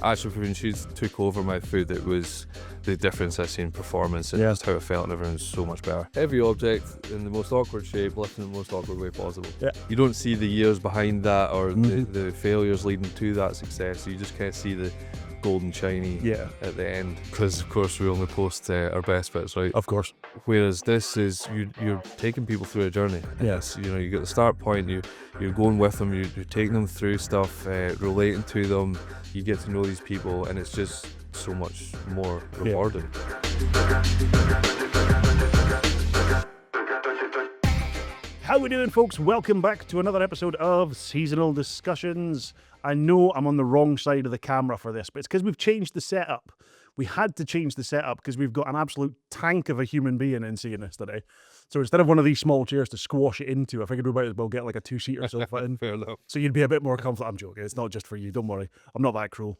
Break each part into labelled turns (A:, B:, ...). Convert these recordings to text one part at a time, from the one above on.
A: actually, when she took over my food, it was the difference I see in performance and just how it felt, and everyone's so much better. Heavy object in the most awkward shape, lifting in the most awkward way possible. Yeah. You don't see the years behind that or the failures leading to that success. You just can't see the golden shiny at the end, because of course we only post our best bits, right?
B: Of course.
A: Whereas this is you're taking people through a journey.
B: Yes.
A: You know, you get the start point, you're going with them, you're taking them through stuff, relating to them, you get to know these people, and it's just so much more rewarding.
B: How we doing, folks? Welcome back to another episode of Seasonal Discussions. I know I'm on the wrong side of the camera for this, but it's because we've changed the setup. We had to change the setup because we've got an absolute tank of a human being in seeing us today. So instead of one of these small chairs to squash it into, I figured we might as well get like a two-seater sofa in.
A: Fair enough.
B: So you'd be a bit more comfortable. I'm joking. It's not just for you. Don't worry. I'm not that cruel.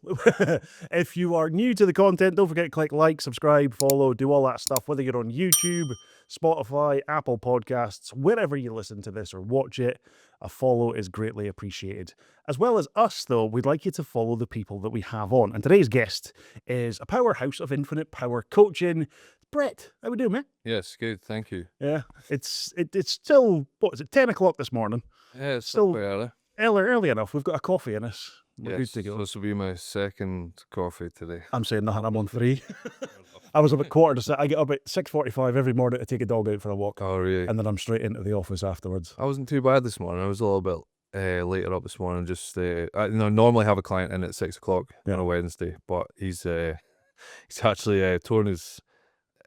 B: If you are new to the content, don't forget to click like, subscribe, follow, do all that stuff, whether you're on YouTube, Spotify, Apple Podcasts, wherever you listen to this or watch it. A follow is greatly appreciated. As well as us, though, we'd like you to follow the people that we have on. And today's guest is a powerhouse of infinite power coaching. Bret, how we doing, man?
A: Yes, good, thank you.
B: Yeah, it's still, what is it, 10 o'clock this morning?
A: Yeah, it's
B: still
A: early.
B: Early enough. We've got a coffee in us. We're good to go.
A: This will be my second coffee today.
B: I'm saying nothing, I'm on 3. I was up at 6:45. I get up at 6:45 every morning to take a dog out for a walk.
A: Oh, really?
B: And then I'm straight into the office afterwards.
A: I wasn't too bad this morning. I was a little bit later up this morning. Just I normally have a client in at 6 o'clock on a Wednesday, but he's actually torn his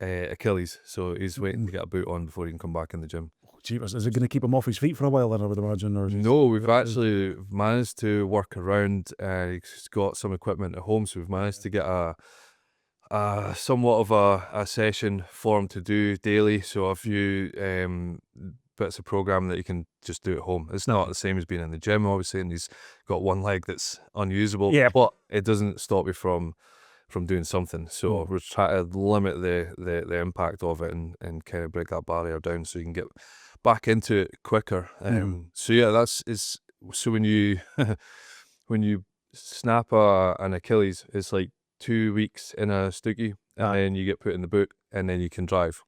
A: Achilles, so he's waiting to get a boot on before he can come back in the gym.
B: Jeepers, is it going to keep him off his feet for a while then, I would imagine? Or
A: no, we've actually managed to work around. He's got some equipment at home, so we've managed to get a somewhat of a session for him to do daily. So a few bits of programming that you can just do at home. It's not the same as being in the gym, obviously, and he's got one leg that's unusable, but it doesn't stop you from doing something. So we're trying to limit the impact of it and kind of break that barrier down so you can get back into it quicker. So yeah, so when you when you snap an Achilles, it's like 2 weeks in a stookie, and then you get put in the boot, and then you can drive.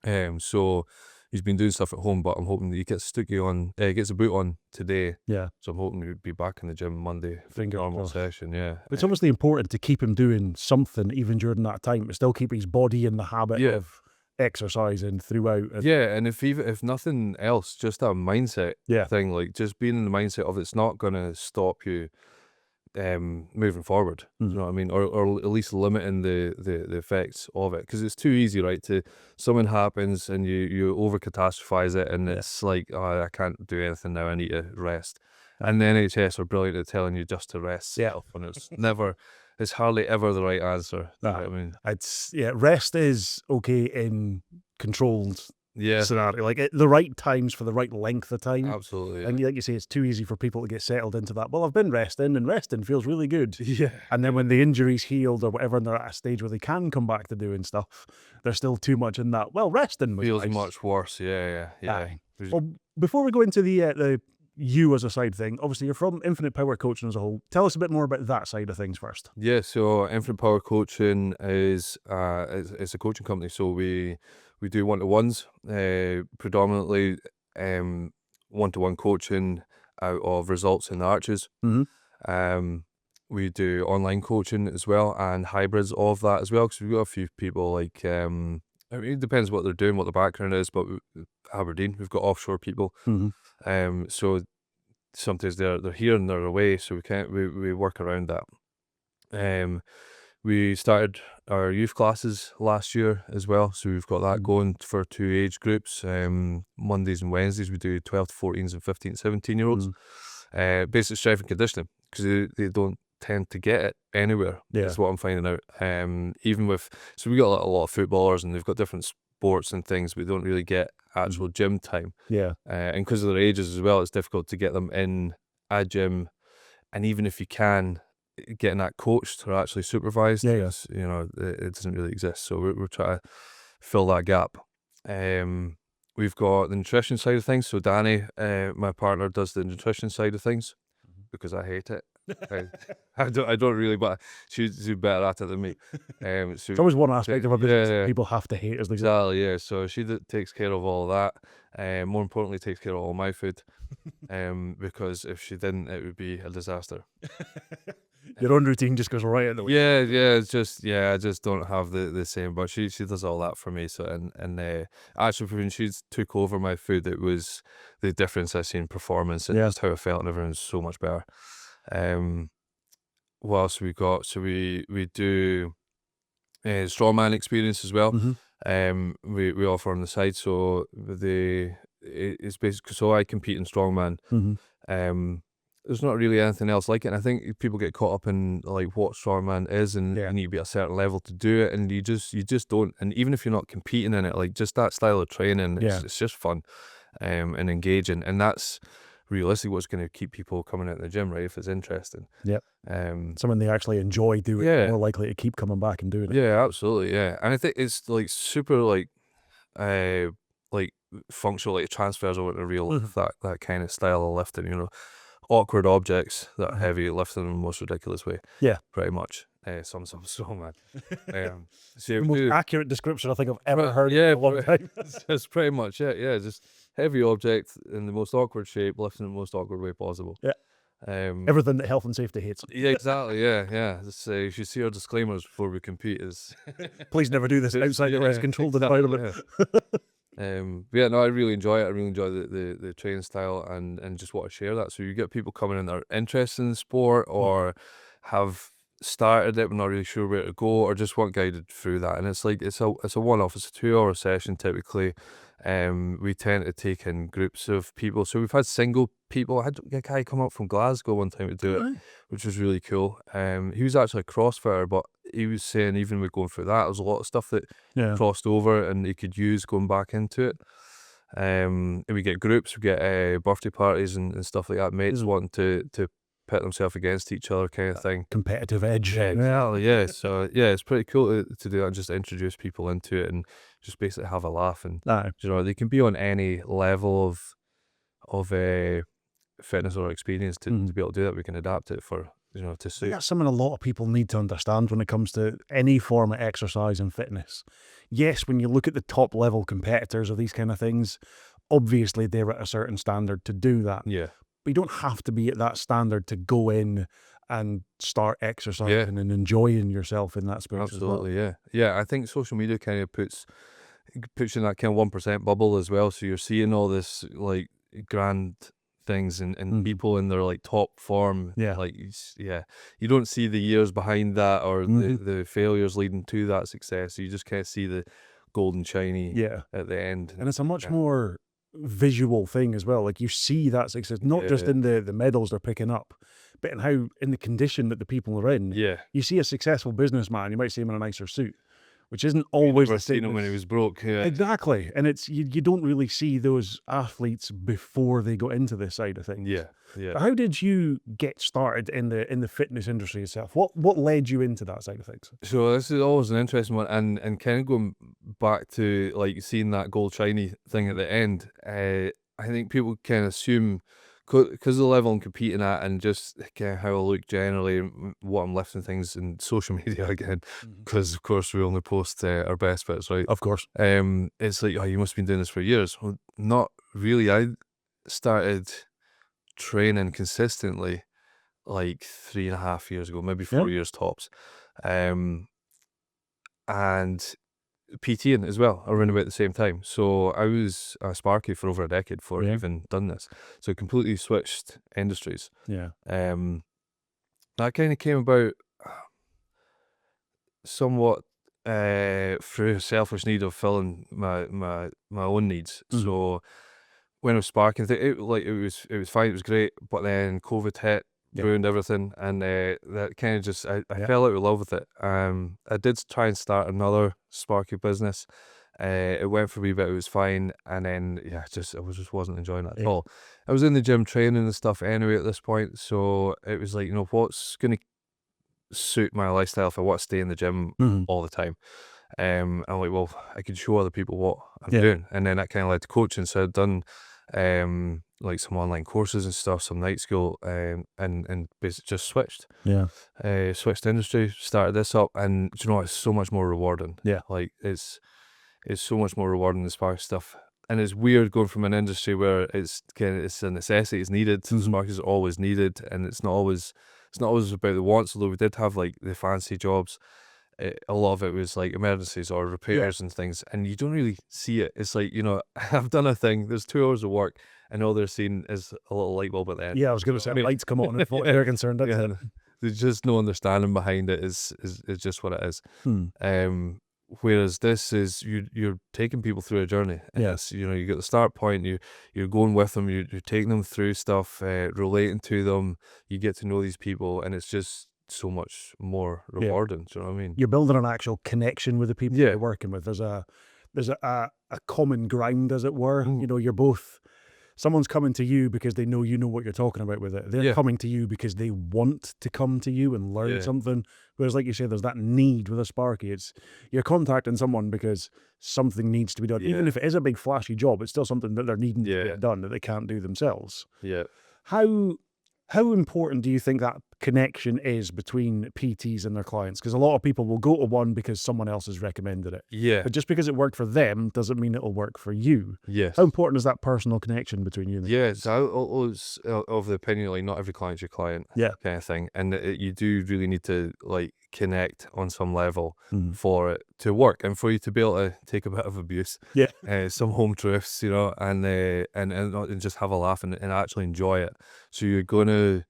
A: So he's been doing stuff at home, but I'm hoping that he gets a boot on today. Yeah. So I'm hoping he'll be back in the gym Monday for a normal session. Yeah.
B: But it's obviously important to keep him doing something even during that time, but still keep his body in the habit of exercising throughout.
A: And if nothing else, just a mindset thing, like just being in the mindset of it's not going to stop you moving forward, you know what I mean, or at least limiting the effects of it, because it's too easy, right? Something happens and you over catastrophize it, and it's like, oh, I can't do anything now, I need to rest. And the NHS are brilliant at telling you just to rest yourself, and it's hardly ever the right answer. You know what I mean?
B: Rest is okay in controlled scenario, like the right times for the right length of time.
A: Absolutely.
B: And like you say, it's too easy for people to get settled into that. Well, I've been resting, and resting feels really good.
A: Yeah.
B: And then when the injury's healed or whatever, and they're at a stage where they can come back to doing stuff, there's still too much in that. Well, resting
A: feels
B: nice.
A: Much worse. Yeah.
B: Well, before we go into the you as a side thing, obviously you're from Infinite Power Coaching as a whole. Tell us a bit more about that side of things first.
A: Yeah, so Infinite Power Coaching is it's a coaching company. So we do one-to-ones, predominantly one-to-one coaching out of Results in the Arches. We do online coaching as well, and hybrids of that as well, because we've got a few people like, I mean, it depends what they're doing, what the background is, but Aberdeen, we've got offshore people. So sometimes they're here and they're away, so we work around that. We started our youth classes last year as well, so we've got that going for 2 age groups. Mondays and Wednesdays we do 12 to 14s and 15 to 17 year olds. Basic strength and conditioning, because they don't tend to get it anywhere. That's what I'm finding out. So we got a lot of footballers, and they've got different sports and things, we don't really get actual gym time. And because of their ages as well, it's difficult to get them in a gym, and even if you can, getting that coached or actually supervised, you know, it doesn't really exist. So we're trying to fill that gap. We've got the nutrition side of things. So Danny, my partner, does the nutrition side of things because I hate it. I don't really, but she's better at it than me. So
B: It's always one aspect of a business that
A: yeah,
B: people have to hate, as they say.
A: exactly, yeah. So she takes care of all that. More importantly, takes care of all my food. Because if she didn't, it would be a disaster.
B: Your own routine just goes right out the way.
A: Yeah, yeah, it's just I just don't have the same. But she does all that for me. So and actually, when she took over my food, it was the difference I see in performance and
B: Yeah.
A: just how I felt and everything's so much better. Um, what else we got? So we do strongman experience as well.
B: Mhm.
A: We offer on the side. So it's basically, so I compete in strongman.
B: Mhm.
A: There's not really anything else like it. And I think people get caught up in like what strongman is, and
B: Yeah.
A: you need to be at a certain level to do it, and you just don't. And even if you're not competing in it, like just that style of training,
B: Yeah.
A: it's just fun, and engaging, and that's realistically what's going to keep people coming out in the gym, right? If it's interesting.
B: Yep.
A: Um,
B: Something they actually enjoy doing,
A: yeah,
B: more likely to keep coming back and doing it.
A: yeah, absolutely, yeah. And I think it's like super uh like functional, like it transfers over to real
B: Mhm.
A: life, that kind of style of lifting, awkward objects that are
B: Uh-huh.
A: heavy, lifted in the most ridiculous way,
B: Yeah.
A: pretty much. Some so man. So yeah,
B: The
A: we
B: most
A: do,
B: accurate description I think I've ever heard in
A: yeah,
B: a long time.
A: that's pretty much it. Yeah, just heavy object in the most awkward shape, lifted in the most awkward way possible.
B: Yeah.
A: Um,
B: Everything that health and safety hates.
A: yeah, exactly. Yeah, yeah. Just you should see our disclaimers before we compete. Is
B: Please never do this outside a rest controlled
A: exactly,
B: environment.
A: yeah. But yeah, no, I really enjoy it. I really enjoy the training style and just want to share that. So you get people coming in that are interested in the sport or have started it but not really sure where to go or just want guided through that. And it's like it's a one-off. It's a 2-hour session typically. We tend to take in groups of people. So we've had single people. I had a guy come up from Glasgow one time to do it,
B: Right.
A: which was really cool. He was actually a CrossFitter, but he was saying even with going through that, there was a lot of stuff that
B: Yeah.
A: crossed over and he could use going back into it. And we get groups, we get birthday parties and stuff like that, mates
B: Mhm.
A: wanting to pit themselves against each other kind of thing.
B: Competitive edge.
A: Yeah,
B: Yeah.
A: exactly, yeah. So yeah, it's pretty cool to do that and just introduce people into it and just basically have a laugh. And
B: Aye.
A: they can be on any level of fitness or experience to
B: Mhm.
A: be able to do that. We can adapt it for to
B: I think
A: suit.
B: that's something a lot of people need to understand when it comes to any form of exercise and fitness. Yes, when you look at the top level competitors of these kind of things, obviously they're at a certain standard to do that.
A: Yeah,
B: But you don't have to be at that standard to go in and start
A: yeah,
B: exercising and enjoying yourself in that space as well.
A: absolutely, yeah, yeah. I think social media kind of puts you in that kind of 1% bubble as well. So you're seeing all this like grand things and
B: Mhm.
A: people in their like top form.
B: Yeah.
A: Like, yeah, you don't see the years behind that or
B: Mhm.
A: the failures leading to that success. You just kind of see the golden shiny
B: Yeah.
A: at the end.
B: And it's a much
A: Yeah,
B: more visual thing as well. Like you see that success, not just
A: yeah,
B: in the medals they're picking up, but in how in the condition that the people are in.
A: yeah.
B: You see a successful businessman, you might see him in a nicer suit, which isn't
A: You
B: always
A: never
B: the
A: seen
B: same
A: him when he
B: as
A: was broke. Yeah,
B: exactly. And it's you don't really see those athletes before they go into this side of things.
A: yeah, yeah.
B: But how did you get started in the fitness industry itself? What led you into that side of things?
A: So this is always an interesting one, and kind of going back to like seeing that gold shiny thing at the end. I think people kind of assume because of the level I'm competing at, and just kind of how I look generally, and what I'm lifting things in social media again,
B: Mhm.
A: because of course we only post our best bits, right?
B: Of course.
A: It's like, oh, you must have been doing this for years. Well, not really. I started training consistently like 3.5 years ago, maybe
B: Yeah.
A: 4 years tops. Um, and PTing as well around about the same time. So I was a Sparky for over a decade before I
B: Yeah.
A: even done this. So completely switched industries.
B: Yeah.
A: Um, that kind of came about somewhat through a selfish need of filling my own needs.
B: Mhm.
A: So when I was sparking, it was fine, it was great, but then COVID hit,
B: Yeah.
A: ruined everything, and that kind of just I
B: Yeah.
A: fell out of love with it. I did try and start another sparky business. It went for a wee bit, it was fine, and then yeah, just wasn't enjoying it at
B: Yeah.
A: all. I was in the gym training and stuff anyway at this point, so it was like, what's gonna suit my lifestyle if I want to stay in the gym
B: Mhm.
A: all the time? I'm like, well, I could show other people what I'm
B: Yeah.
A: doing, and then that kind of led to coaching. So I'd done like some online courses and stuff, some night school, and basically just switched.
B: Yeah.
A: Switched industry, started this up, and do you know what? It's so much more rewarding.
B: Yeah.
A: Like it's so much more rewarding, the spark stuff. And it's weird going from an industry where it's a necessity, it's needed.
B: Mhm.
A: Spark is always needed, and it's not always about the wants. Although we did have like the fancy jobs, a lot of it was like emergencies or repairs and things, and you don't really see it. It's like, you know, I've done a thing. There's 2 hours of work, and all they're seeing is a little light bulb at the end.
B: Yeah, I was going to say, lights come on, and what they're concerned. That's it.
A: There's just no understanding behind it. Is just what it is.
B: Hmm.
A: Whereas this is you're taking people through a journey.
B: Yes.
A: You know, you get the start point. You're going with them. You're taking them through stuff, relating to them. You get to know these people, and it's just so much more rewarding. Do you know what I mean?
B: You're building an actual connection with the people
A: Yeah.
B: you're working with. There's a common ground, as it were.
A: Mm.
B: You know, you're both. Someone's coming to you because they know you know what you're talking about with it. They're
A: Yeah.
B: coming to you because they want to come to you and learn
A: Yeah.
B: something. Whereas, like you say, there's that need with a Sparky. It's you're contacting someone because something needs to be done. Even
A: Yeah.
B: if it is a big flashy job, it's still something that they're needing to
A: Yeah.
B: get done that they can't do themselves.
A: Yeah.
B: How important do you think that connection is between PTs and their clients? Because a lot of people will go to one because someone else has recommended it.
A: Yeah.
B: But just because it worked for them doesn't mean it'll work for you.
A: Yes.
B: How important is that personal connection between you and the
A: Yeah, so I was of the opinion, like, not every client's your client,
B: Yeah.
A: kind of thing, and you do really need to like connect on some level
B: Mhm.
A: for it to work, and for you to be able to take a bit of abuse,
B: Yeah.
A: some home truths, you know, and just have a laugh and actually enjoy it. So you're gonna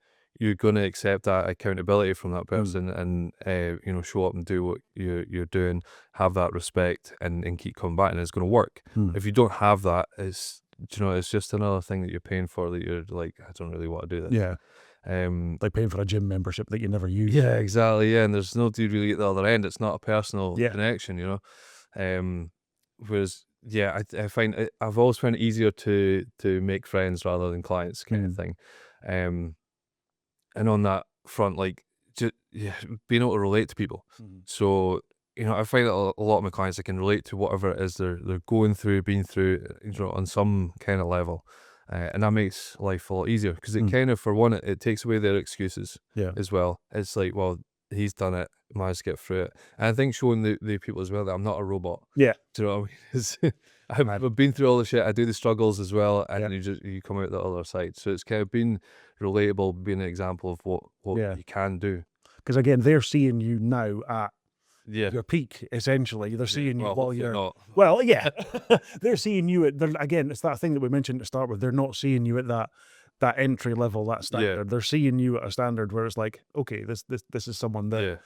A: accept that accountability from that person, and you know, show up and do what you're doing, have that respect, and keep coming back, and it's gonna work.
B: Hmm.
A: If you don't have that, you know, it's just another thing that you're paying for that you're like, I don't really want to do this.
B: Yeah.
A: Um,
B: Like paying for a gym membership that you never use.
A: yeah, exactly. Yeah, and there's no dude really at the other end. It's not a personal
B: Yeah.
A: connection, you know. Whereas, yeah, I find I've always found it easier to make friends rather than clients, kind of thing. And on that front, like, just being able to relate to people.
B: Mhm.
A: So, you know, I find that a lot of my clients, I can relate to whatever it is they're going through, been through, you know, on some kind of level. And that makes life a lot easier because it kind of, for one, it takes away their excuses
B: Yeah.
A: as well. It's like, well, he's done it, managed to get through it. And I think showing the people as well that I'm not a robot.
B: Yeah.
A: Do you know what I mean? 'Cause I've been through all the shit. I do the struggles as well, and you come out the other side. So it's kind of been relatable, being an example of what
B: Yeah.
A: you can do.
B: Because again, they're seeing you now at
A: Yeah.
B: your peak, essentially. They're seeing you
A: Well,
B: while
A: hopefully
B: you're
A: not.
B: well, yeah. They're seeing you at again, it's that thing that we mentioned to start with. They're not seeing you at that entry level, that standard. They're seeing you at a standard where it's like, okay, this is someone that
A: Yeah.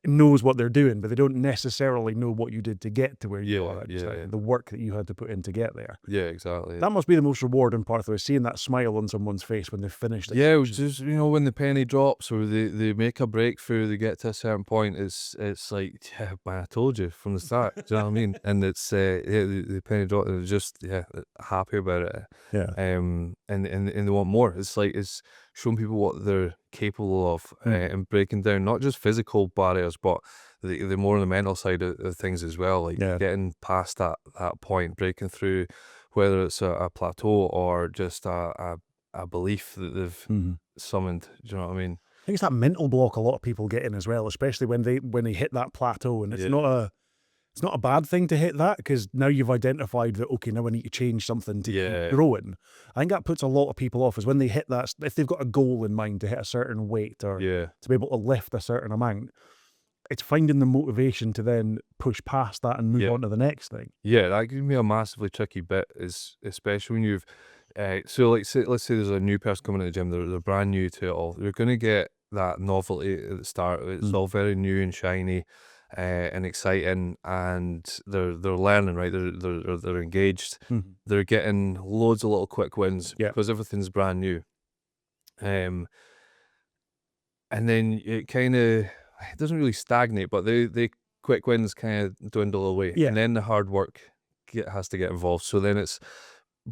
B: knows what they're doing, but they don't necessarily know what you did to get to where you
A: Yeah,
B: are.
A: yeah.
B: The work that you had to put in to get there.
A: Yeah, exactly.
B: That must be the most rewarding part, though, is seeing that smile on someone's face when they've finished it.
A: Yeah, which is, you know, when the penny drops or they make a breakthrough, they get to a certain point, it's like, yeah, man, I told you from the start. Do you know what I mean? And it's yeah, the penny drop, they're just happy about it.
B: Yeah.
A: And they want more. It's like it's showing people what they're capable of, and breaking down not just physical barriers, but the more on the mental side of things as well. Like getting past that point, breaking through, whether it's a plateau or just a belief that they've summoned. Do you know what I mean?
B: I think it's that mental block a lot of people get in as well, especially when they hit that plateau, and it's not a bad thing to hit that, because now you've identified that, okay, now I need to change something to keep growing. I think that puts a lot of people off, is when they hit that, if they've got a goal in mind to hit a certain weight or to be able to lift a certain amount, it's finding the motivation to then push past that and move on to the next thing.
A: Yeah, that can be a massively tricky bit, is especially when you've so like let's say there's a new person coming to the gym, they're brand new to it all. They're gonna get that novelty at the start. It's all very new and shiny. And exciting, and they're learning, right? They're engaged. They're getting loads of little quick wins because everything's brand new. And then it doesn't really stagnate, but the quick wins kind of dwindle away, and then the hard work has to get involved. So then it's,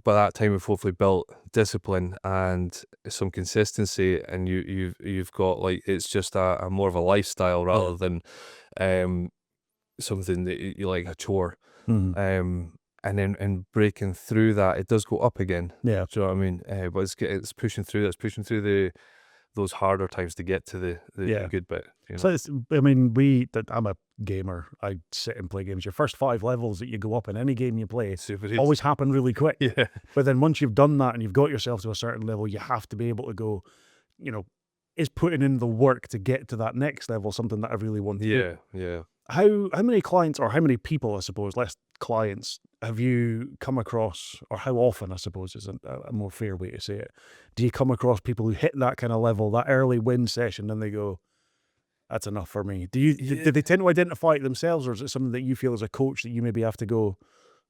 A: by that time we've hopefully built discipline and some consistency, and you've got, like, it's just a more of a lifestyle rather than something that you like, a chore. and breaking through that, it does go up again.
B: Yeah.
A: Do you know what I mean? But it's pushing through. It's pushing through those harder times to get to the
B: Yeah.
A: good bit. You know?
B: So it's, I mean, I'm a gamer. I sit and play games. Your first 5 levels that you go up in any game you play
A: Super easy.
B: always happen really quick.
A: Yeah.
B: But then once you've done that and you've got yourself to a certain level, you have to be able to go, you know, is putting in the work to get to that next level something that I really want to do.
A: Yeah.
B: How many clients, or how many people, I suppose, less clients, have you come across, or how often, I suppose, is a more fair way to say it, do you come across people who hit that kind of level, that early win session, and they go, that's enough for me? Do they tend to identify it themselves, or is it something that you feel as a coach that you maybe have to go,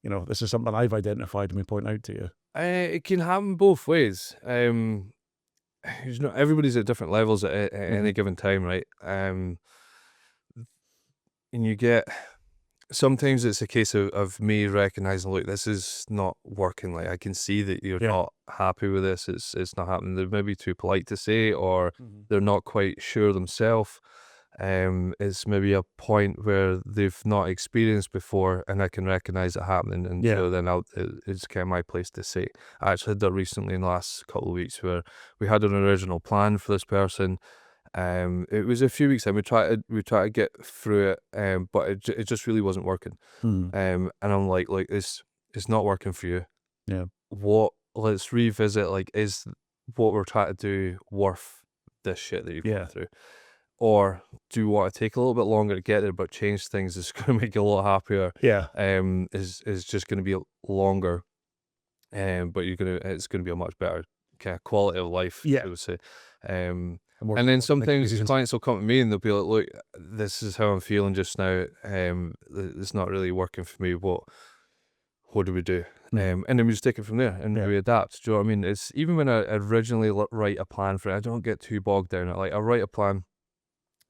B: you know, this is something I've identified and we point out to you?
A: It can happen both ways. Everybody's at different levels at any given time, right? And you get, sometimes it's a case of me recognizing, look, this is not working. Like, I can see that you're not happy with this. It's not happening. They're maybe too polite to say, or they're not quite sure themselves. It's maybe a point where they've not experienced before, and I can recognize it happening, and so then it's kind of my place to say. I actually had that recently in the last couple of weeks, where we had an original plan for this person. It was a few weeks and we tried to get through it, but it just really wasn't working. And I'm like, it's not working for you.
B: Yeah.
A: Let's revisit, like, is what we're trying to do worth this shit that you've gone through? Or do you want to take a little bit longer to get there, but change things that's going to make you a lot happier?
B: Yeah.
A: Is just going to be longer, but it's going to be a much better kind of quality of life, I would say. And then sometimes clients will come to me and they'll be like, look, this is how I'm feeling just now. It's not really working for me. What do we do? And then we just take it from there and we adapt. Do you know what I mean? It's even when I originally write a plan for it, I don't get too bogged down. Like, I write a plan,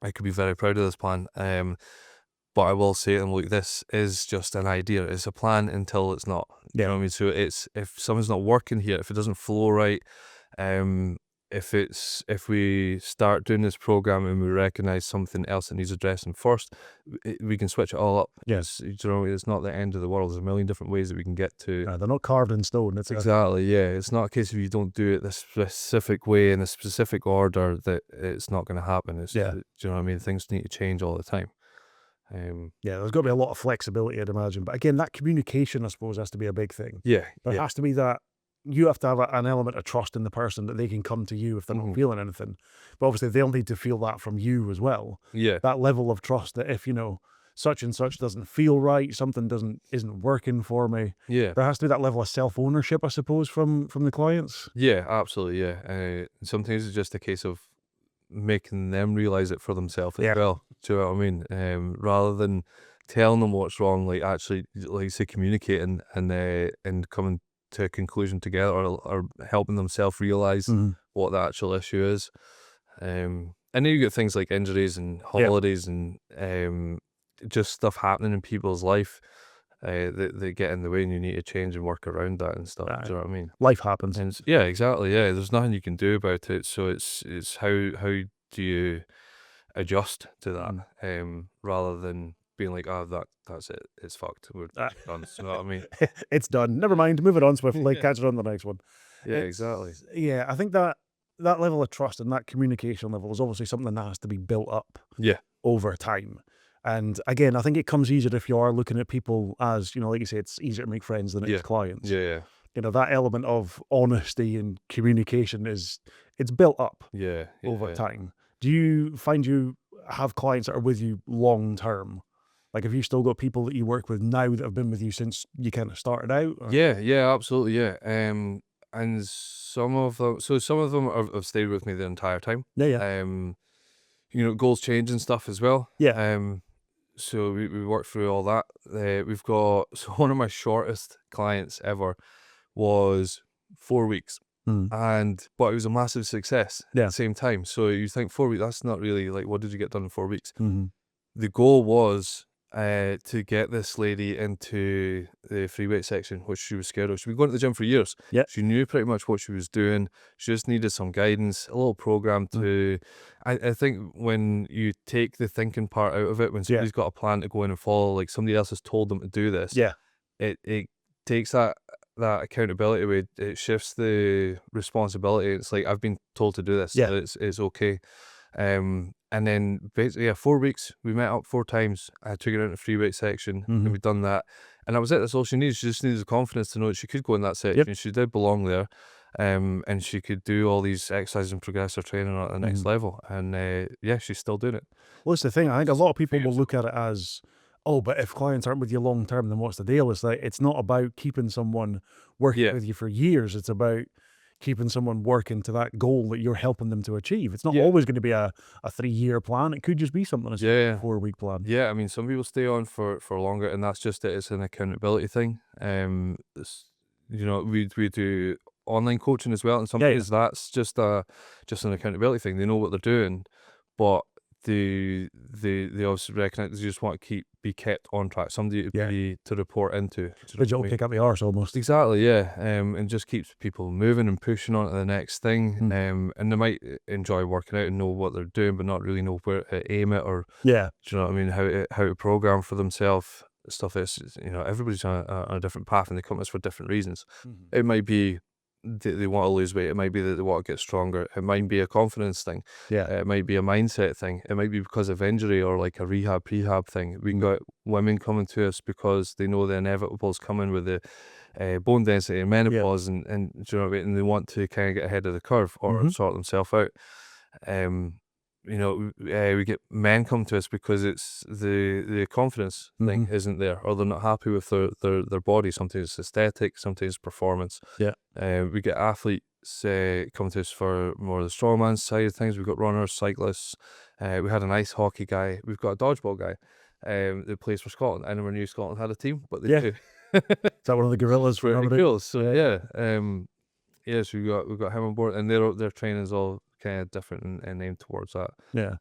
A: I could be very proud of this plan. But I will say to them, look, this is just an idea. It's a plan until it's not. You know what I mean? So if something's not working here, if it doesn't flow right, if we start doing this program and we recognize something else that needs addressing first, we can switch it all up.
B: Yes.
A: You know, it's not the end of the world. There's a million different ways that we can get to.
B: They're not carved in stone.
A: Exactly. It's not a case of you don't do it this specific way in a specific order that it's not going to happen. Do you know what I mean? Things need to change all the time.
B: There's got to be a lot of flexibility, I'd imagine. But again, that communication, I suppose, has to be a big thing. There has to be that. You have to have an element of trust in the person, that they can come to you if they're not feeling anything. But obviously, they'll need to feel that from you as well. That level of trust, that if, you know, such and such doesn't feel right, something isn't working for me. There has to be that level of self-ownership, I suppose, from the clients.
A: Absolutely. Sometimes it's just a case of making them realize it for themselves as well. Do you know what I mean? Rather than telling them what's wrong, like, actually, like, say, communicating and coming to a conclusion together, or helping them self-realize what the actual issue is. And then you get things like injuries and holidays and just stuff happening in people's life that get in the way, and you need to change and work around that and stuff. Do you know what I mean?
B: Life happens.
A: And exactly. There's nothing you can do about it. So it's how do you adjust to that, rather than being like, that's it, it's fucked, we're done. You know what I mean?
B: It's done. Never mind. Move it on swiftly. Catch it on the next one.
A: Exactly.
B: I think that level of trust and that communication level is obviously something that has to be built up over time. And again, I think it comes easier if you are looking at people as, you know, like you say, it's easier to make friends than it's clients. You know, that element of honesty and communication it's built up over time. Do you find you have clients that are with you long term? Like, have you still got people that you work with now that have been with you since you kind of started out? Or?
A: Absolutely. And some of them have stayed with me the entire time. You know, goals change and stuff as well. So we work through all that. We've got, so one of my shortest clients ever was 4 weeks. But it was a massive success at the same time. So you think 4 weeks, that's not really, like, what did you get done in 4 weeks? The goal was to get this lady into the free weight section, which she was scared of. She'd been going to the gym for years. She knew pretty much what she was doing. She just needed some guidance, a little program to. I think when you take the thinking part out of it, when somebody's got a plan to go in and follow, like somebody else has told them to do this, it takes that accountability away. It shifts the responsibility. It's like, I've been told to do this,
B: Yeah.
A: so it's okay. And then basically, 4 weeks, we met up 4 times. I took her into free weight section, and we've done that. And that was it. That's all she needed. She just needed the confidence to know that she could go in that section. She did belong there. And she could do all these exercises and progress her training at the next level. And yeah, she's still doing it.
B: Well, that's the thing. I think a lot of people will
A: yourself.
B: look at it as, oh, but if clients aren't with you long term, then what's the deal? It's like, it's not about keeping someone working
A: Yeah.
B: with you for years. It's about keeping someone working to that goal that you're helping them to achieve. It's not
A: Yeah.
B: always going to be a 3-year plan. It could just be something as
A: Yeah.
B: a 4-week plan.
A: Yeah, I mean, some people stay on for longer, and that's just it. It's an accountability thing. You know, we do online coaching as well, and some days that's just an accountability thing. They know what they're doing, but they obviously recognise they just want to be kept on track. Somebody to report into. Do you know what I
B: Digital
A: mean?
B: kick up the arse almost.
A: Exactly, yeah. And just keeps people moving and pushing on to the next thing. And they might enjoy working out and know what they're doing, but not really know where to aim it, or
B: Yeah.
A: do you know what I mean? How to program for themselves. Stuff is, you know, everybody's on a different path, and they come to us for different reasons. It might be they want to lose weight. It might be that they want to get stronger. It might be a confidence thing.
B: Yeah.
A: It might be a mindset thing. It might be because of injury or like a prehab thing. We got women coming to us because they know the inevitable is coming with the bone density and menopause, and do you know what I mean? And they want to kind of get ahead of the curve or sort themselves out. You know, we get men come to us because it's the confidence thing isn't there, or they're not happy with their body. Sometimes it's aesthetic, sometimes it's performance.
B: Yeah.
A: We get athletes come to us for more of the strongman side of things. We've got runners, cyclists. We had an ice hockey guy. We've got a dodgeball guy that plays for Scotland. I never knew Scotland had a team, but they do.
B: Is that one of the gorillas from
A: Pretty
B: Aberdeen?
A: cool. So yeah, so we've got him on board, and their training is all kind of different and aimed towards that.
B: Yeah.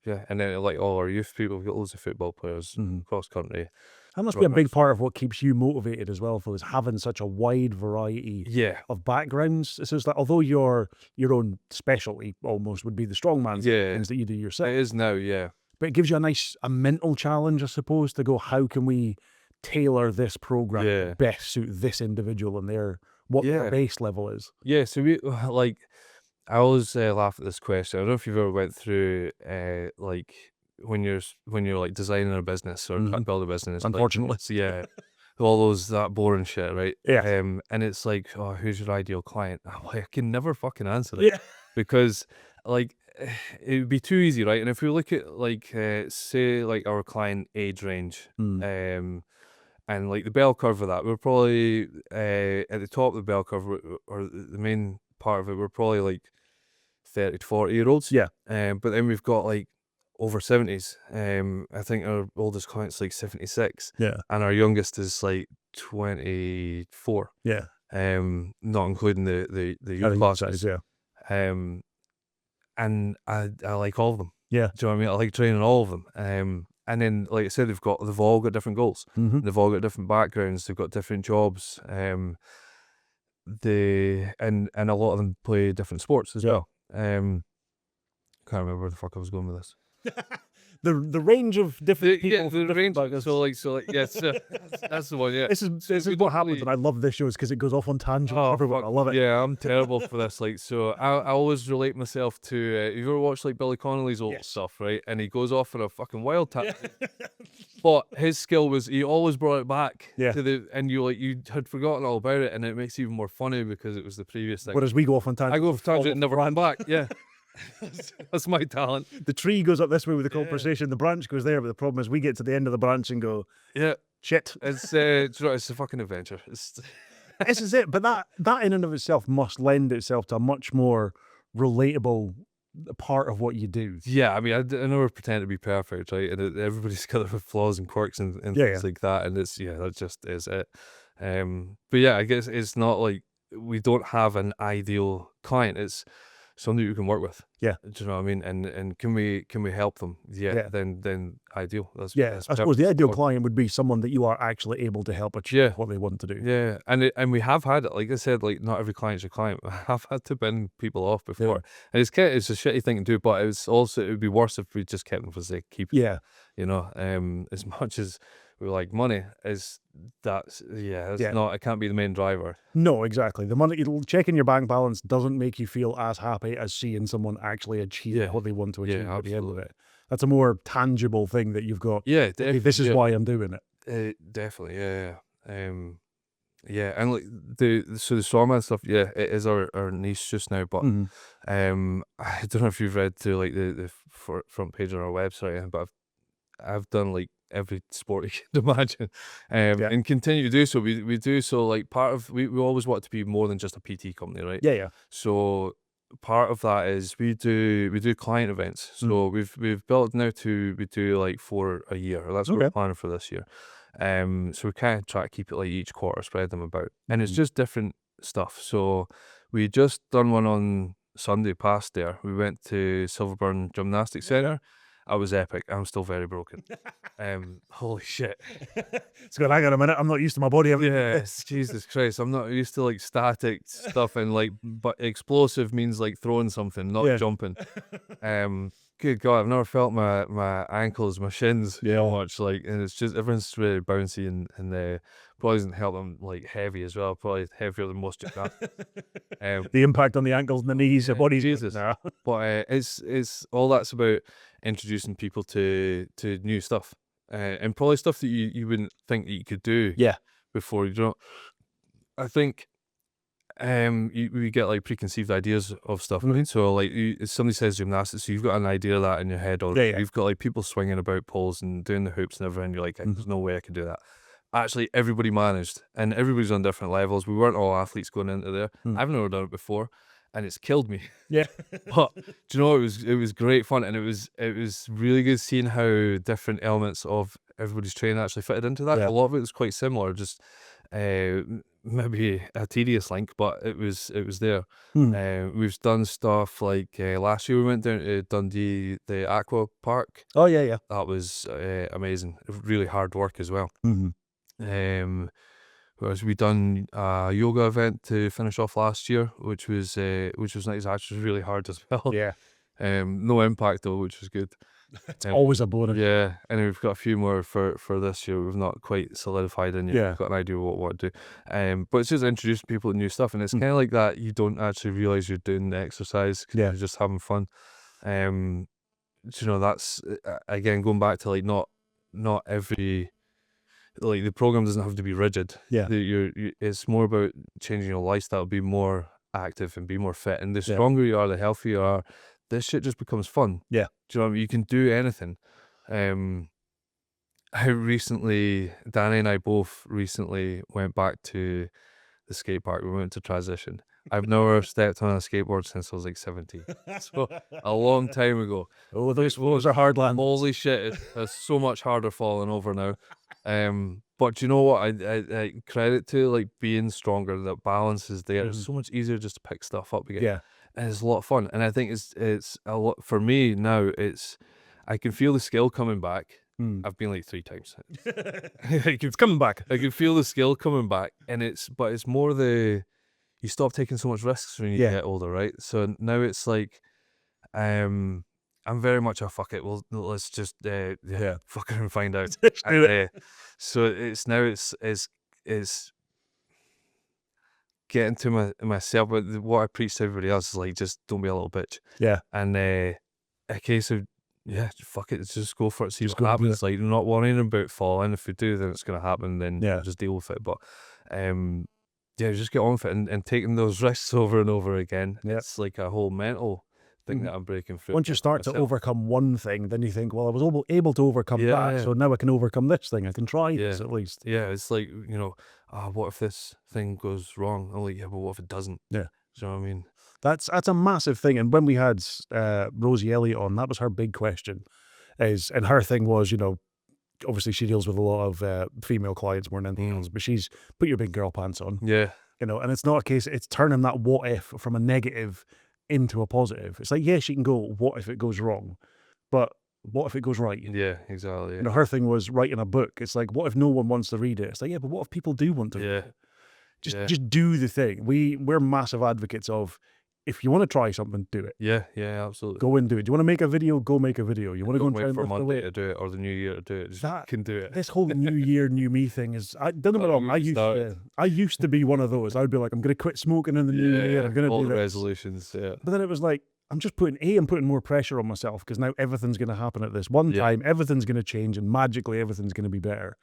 A: Yeah, and then like all our youth people, we've got loads of football players, cross country.
B: That must be a big part of what keeps you motivated as well, Phil, is having such a wide variety of backgrounds. It's just like, although your own specialty almost would be the strongman things that you do yourself.
A: It is now,
B: But it gives you a mental challenge, I suppose, to go, how can we tailor this program to best suit this individual and what their base level is?
A: Yeah, so we like, I always laugh at this question. I don't know if you've ever went through like when you're like designing a business or trying to build a business.
B: Unfortunately,
A: like, all that boring shit, right?
B: Yeah.
A: And it's like, oh, who's your ideal client? I'm like, I can never fucking answer it because like it would be too easy, right? And if we look at like say like our client age range, and like the bell curve of that, we're probably at the top of the bell curve, or the main part of it, we're probably like 30 to 40-year-olds.
B: Yeah.
A: But then we've got like over 70s. I think our oldest client's like 76.
B: Yeah.
A: And our youngest is like 24.
B: Yeah.
A: Not including the youth classes. And I like all of them.
B: Yeah.
A: Do you know what I mean? I like training all of them. And then, like I said, they've all got different goals. They've all got different backgrounds. They've got different jobs. And a lot of them play different sports as well. Can't remember where the fuck I was going with this.
B: The range of different people.
A: The range. So yes, that's the one. Yeah,
B: this is what happens, and I love this show is because it goes off on tangents.
A: Oh,
B: everyone, I love it.
A: Yeah, I'm terrible for this. Like, so I always relate myself to. You ever watched like Billy Connolly's old stuff, right? And he goes off on a fucking wild tangent. But his skill was he always brought it back to and you had forgotten all about it, and it makes it even more funny because it was the previous thing.
B: Whereas we go off on tangents.
A: I go off tangent and never run back. Yeah. That's my talent.
B: The tree goes up this way with the conversation, the branch goes there, but the problem is we get to the end of the branch and go, shit.
A: It's it's a fucking adventure. This
B: is it. But that in and of itself must lend itself to a much more relatable part of what you do.
A: Yeah, I mean, I never pretend to be perfect, right? And everybody's got their flaws and quirks and things like that, and it's that just is it. But yeah, I guess it's not like we don't have an ideal client. It's somebody you can work with.
B: Yeah.
A: Do you know what I mean? And can we help them? Then ideal. That's
B: I suppose the ideal client would be someone that you are actually able to help achieve what they want to do.
A: Yeah. And we have had it, like I said, like not every client's a client. I've had to bin people off before. And it's a shitty thing to do, but it would be worse if we just kept them for the sake of keeping them.
B: Yeah.
A: You know, as much as we're like, money is that's
B: Yeah.
A: not, it can't be the main driver.
B: No, exactly. The money, checking your bank balance doesn't make you feel as happy as seeing someone actually achieve
A: Yeah.
B: what they want to achieve
A: Yeah,
B: at the end of
A: absolutely.
B: it. That's a more tangible thing that you've got.
A: Yeah,
B: Okay, this is
A: yeah,
B: why I'm doing it.
A: definitely, yeah, and like the strongman stuff, yeah, it is our niche just now. But
B: Mhm.
A: I don't know if you've read through like the front page on our website, but I've done like every sport you can imagine,
B: Yeah.
A: and continue to do so. We do so, like, part of we always want to be more than just a PT company, right?
B: Yeah, yeah.
A: So part of that is we do client events.
B: Mm.
A: So we've built now to we do like 4 a year. That's what we're
B: Okay.
A: planning for this year. So we kind of try to keep it like each quarter, spread them about, and it's
B: Mhm.
A: just different stuff. So we just done one on Sunday past there. We went to Silverburn Gymnastics Centre. I was epic. I'm still very broken. Holy shit.
B: It's going, hang on a minute, I'm not used to my body having to do this.
A: Yes, Jesus Christ. I'm not used to like static stuff, and like, but explosive means like throwing something, not
B: Yeah.
A: jumping. Good God, I've never felt my ankles, my shins
B: Yeah.
A: so much. Like, and it's just everyone's really bouncy, and probably doesn't help them like heavy as well. Probably heavier than most gymnastics.
B: The impact on the ankles and the knees, your body's like,
A: Jesus.
B: nah.
A: But it's all that's about introducing people to new stuff, and probably stuff that you wouldn't think that you could do
B: Yeah.
A: before. You know, I think we get like preconceived ideas of stuff,
B: Mhm.
A: right? So like, if somebody says gymnastics, so you've got an idea of that in your head, or
B: Yeah, yeah.
A: you've got like people swinging about poles and doing the hoops and everything. You're like,
B: Mhm.
A: there's no way I could do that. Actually, everybody managed, and everybody's on different levels. We weren't all athletes going into there.
B: Mm.
A: I've never done it before, and it's killed me.
B: Yeah.
A: But do you know, it was great fun, and it was really good seeing how different elements of everybody's training actually fitted into that.
B: Yeah.
A: A lot of it was quite similar, just maybe a tedious link, but it was there.
B: Mm.
A: We've done stuff like, last year we went down to Dundee, the aqua park.
B: Oh, yeah, yeah.
A: That was amazing. Really hard work as well.
B: Mhm.
A: Um, Whereas we done a yoga event to finish off last year, which was nice. Actually, really hard as well.
B: Yeah.
A: No impact though, which was good.
B: It's always a bonus.
A: Yeah, and then we've got a few more for this year. We've not quite solidified in yet.
B: Yeah.
A: We've got an idea of what we want to do. But it's just introducing people to new stuff, and it's
B: Mm.
A: kind of like that. You don't actually realize you're doing the exercise 'cause
B: Yeah.
A: you're just having fun. You know, that's again going back to like, not every, like, the program doesn't have to be rigid.
B: Yeah.
A: It's more about changing your lifestyle, be more active and be more fit. And the
B: Yeah.
A: stronger you are, the healthier you are, this shit just becomes fun.
B: Yeah.
A: Do you know what I mean? You can do anything. I recently, Danny and I both recently went back to the skate park. We went to transition. I've never stepped on a skateboard since I was like 17. So a long time ago.
B: Oh, those are hard lands.
A: Holy shit, it's so much harder falling over now. But do you know what? I credit to like being stronger, that balance is there. It's
B: Mhm.
A: so much easier just to pick stuff up again.
B: Yeah.
A: And it's a lot of fun. And I think it's a lot for me now. I can feel the skill coming back.
B: Mm.
A: I've been like 3 times.
B: It's coming back.
A: I can feel the skill coming back, and it's more you stop taking so much risks when you
B: Yeah.
A: get older, right? So now it's like, I'm very much a fuck it. Well, let's just
B: Yeah.
A: fuck it and find out.
B: Let's do it.
A: So it's now it's getting to myself. But what I preach to everybody else is like, just don't be a little bitch.
B: Yeah.
A: And a case of, yeah, fuck it, just go for it, see
B: Just
A: what
B: go and do
A: happens. Like, not worrying about falling. If you do, then it's gonna happen. Then
B: Yeah.
A: just deal with it. But yeah, just get on with it, and taking those risks over and over again.
B: Yeah.
A: It's like a whole mental thing
B: Mhm.
A: that I'm breaking through.
B: Once you start to
A: myself.
B: overcome one thing, then you think, well, I was able to overcome
A: Yeah,
B: that,
A: yeah.
B: so now I can overcome this thing. I can try this
A: Yeah.
B: at least.
A: Yeah, it's like, what if this thing goes wrong? I'm like, yeah, but what if it doesn't?
B: Yeah.
A: Do you know what I mean?
B: That's a massive thing. And when we had Rosie Elliott on, that was her big question. And her thing was, obviously she deals with a lot of female clients more than anything else, but she's put your big girl pants on,
A: Yeah.
B: and it's not a case, it's turning that what if from a negative into a positive. It's like, yes, you can go, what if it goes wrong? But what if it goes right?
A: Yeah, exactly. Yeah.
B: Her thing was writing a book. It's like, what if no one wants to read it? It's like, yeah, but what if people do want to read
A: Yeah.
B: it?
A: Yeah.
B: Just do the thing. We're massive advocates of, if you want to try something, do it.
A: Yeah, yeah, absolutely.
B: Go and do it. Do you want to make a video? Go make a video. You want to go
A: Don't
B: and try
A: wait
B: and
A: for
B: lift the
A: Monday
B: weight?
A: to do it or the new year to do it. Just
B: That
A: can do it.
B: this whole new year, new me thing is. Don't get me wrong. I used to be one of those. I would be like, I'm going to quit smoking in the new year. I'm going to
A: all
B: do
A: the
B: this.
A: resolutions. Yeah,
B: But then it was like, I'm putting more pressure on myself because now everything's going to happen at this one time. Everything's going to change and magically everything's going to be better.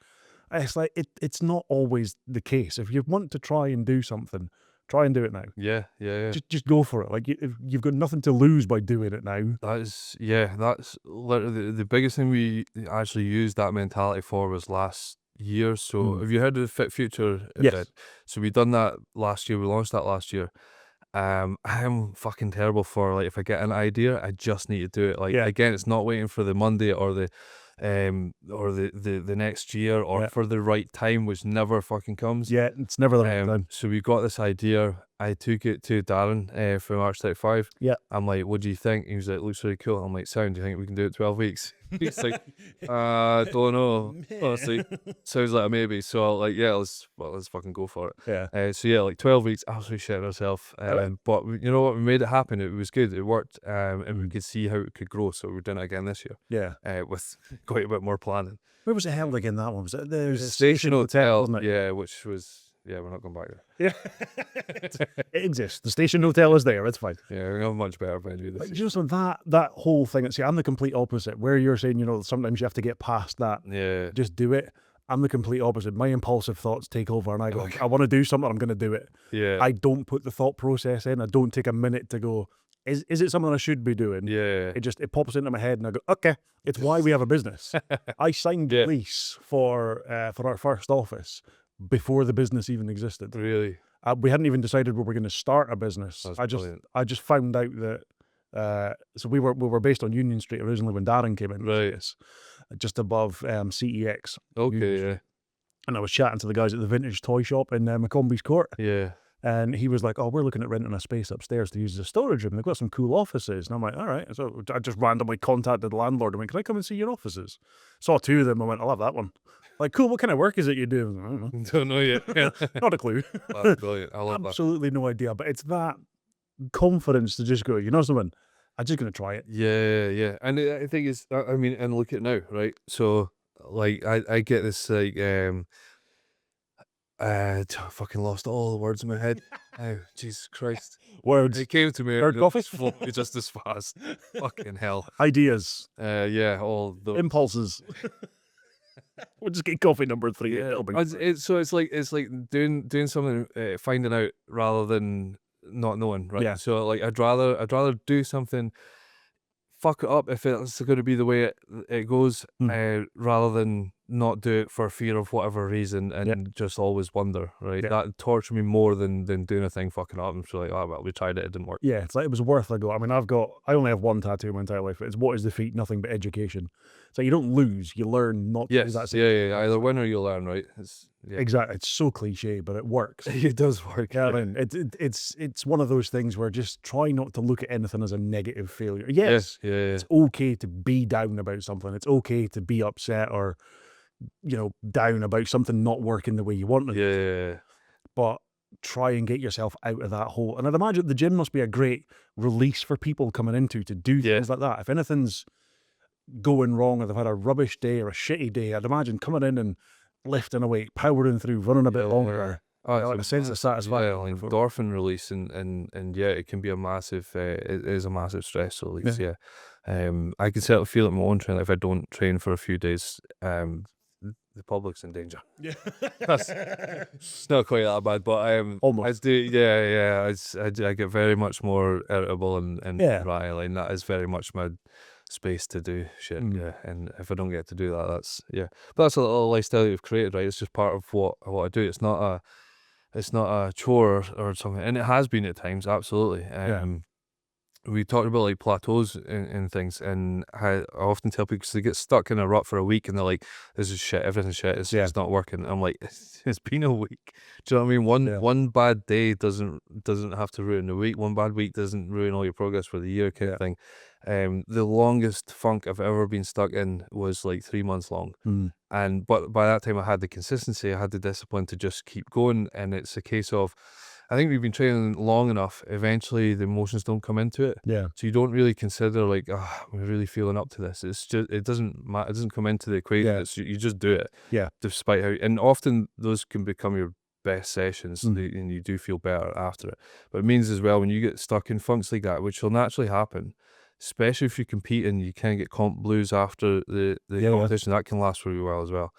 B: It's like it's not always the case. If you want to try and do something, try and do it now.
A: yeah, yeah, yeah.
B: Just go for it. Like if you've got nothing to lose by doing it now.
A: That's literally the biggest thing we actually used that mentality for was last year. So have you heard of the Fit Future event?
B: Yes.
A: So we done that last year. We launched that last year. I'm fucking terrible for, like, if I get an idea, I just need to do it. Like, again, it's not waiting for the Monday or the next year or for the right time, which never fucking comes.
B: Yeah, it's never the right time.
A: So we got this idea. I took it to Darren from Arch 35.
B: Yeah.
A: I'm like, what do you think? He was like, looks really cool. I'm like, sound, do you think we can do it 12 weeks? He's like, don't know. Honestly, sounds like a maybe. So like, yeah, let's fucking go for it.
B: Yeah.
A: So yeah, like 12 weeks, absolutely shitting ourselves. But you know what? We made it happen. It was good. It worked. And we could see how it could grow. So we're doing it again this year.
B: Yeah.
A: With quite a bit more planning.
B: Where was it held again? That one was it? There's a
A: Station Hotel,
B: wasn't it?
A: yeah, which was we're not going back there.
B: Yeah. It exists. The Station Hotel is there. It's fine.
A: Yeah, we're gonna have a much better venue this
B: But
A: year.
B: just on that whole thing. See, I'm the complete opposite. Where you're saying, sometimes you have to get past that.
A: Yeah.
B: Just do it. I'm the complete opposite. My impulsive thoughts take over, and I go, I want to do something. I'm going to do it.
A: Yeah.
B: I don't put the thought process in. I don't take a minute to go, is it something I should be doing?
A: Yeah.
B: It pops into my head, and I go, okay. It's why we have a business. I signed a lease for our first office before the business even existed.
A: Really?
B: We hadn't even decided we were going to start a business.
A: That's
B: brilliant. I just found out that so we were based on Union Street originally when Darren came in.
A: Right.
B: Just above CEX.
A: Okay, yeah.
B: And I was chatting to the guys at the vintage toy shop in McCombie's Court.
A: Yeah.
B: And he was like, oh, we're looking at renting a space upstairs to use as a storage room. They've got some cool offices. And I'm like, all right. So I just randomly contacted the landlord and went, can I come and see your offices? Saw two of them. I went, I'll have that one. Like, cool, what kind of work is it you do? I don't know.
A: Don't know yet.
B: Not a clue.
A: That's brilliant. I love that.
B: Absolutely no idea. But it's that confidence to just go, you know something? I'm just going to try it.
A: Yeah, yeah. And I think it's, I mean, and look at it now, right? So, like, I get this, like, fucking lost all the words in my head. Oh, Jesus Christ.
B: Words.
A: It came to me.
B: Third coffee?
A: Just as fast. Fucking hell.
B: Ideas.
A: Yeah, all the
B: impulses. We'll just get coffee number 3.
A: Yeah. So it's like doing something, finding out rather than not knowing, right?
B: Yeah.
A: So like I'd rather do something, fuck it up if it's going to be the way it goes, rather than not do it for fear of whatever reason and just always wonder, right? That tortured me more than doing a thing fucking up. I'm sure like, oh well, we tried it didn't work.
B: Yeah, it's like it was worth a go. I mean, I only have one tattoo in my entire life. It's what is defeat, nothing but education. So you don't lose, you learn not to do that.
A: Yeah. Either win or you learn, right?
B: Exactly. It's so cliche, but it works.
A: It does work.
B: Yeah, I mean, it's one of those things where just try not to look at anything as a negative failure. Yes, it's okay to be down about something. It's okay to be upset or down about something not working the way you want it.
A: Yeah.
B: But try and get yourself out of that hole. And I'd imagine the gym must be a great release for people coming into to do things like that. If anything's going wrong or they've had a rubbish day or a shitty day, I'd imagine coming in and lifting a weight, powering through, running a bit longer. Like a sense of satisfaction.
A: Like endorphin release and yeah, it can be a massive. It is a massive stress release. Yeah. I can certainly feel it in my own training. If I don't train for a few days, the public's in danger. Yeah, it's not quite that bad, but
B: almost.
A: I do. Yeah. I get very much more irritable and riley, and that is very much my space to do shit. Yeah, and if I don't get to do that, but that's a little lifestyle you've created, right? It's just part of what I do. It's not a chore or something, and it has been at times, absolutely. We talked about like plateaus and things, and how I often tell people, because they get stuck in a rut for a week and they're like, this is shit, everything's shit, it's not working. I'm like, it's been a week. Do you know what I mean? One bad day doesn't have to ruin the week. One bad week doesn't ruin all your progress for the year, kind of thing. The longest funk I've ever been stuck in was like 3 months long. But by that time I had the consistency, I had the discipline to just keep going, and it's a case of I think we've been training long enough, eventually the emotions don't come into it.
B: Yeah.
A: So you don't really consider like, we're really feeling up to this. It's just, it doesn't matter, it doesn't come into the equation.
B: Yeah.
A: It's, you just do it.
B: Yeah.
A: Despite how, and often those can become your best sessions,
B: Mm.
A: and you do feel better after it. But it means as well, when you get stuck in funks like that, which will naturally happen, especially if you compete and you can get comp blues after the
B: Yeah.
A: competition, that can last for a while as well.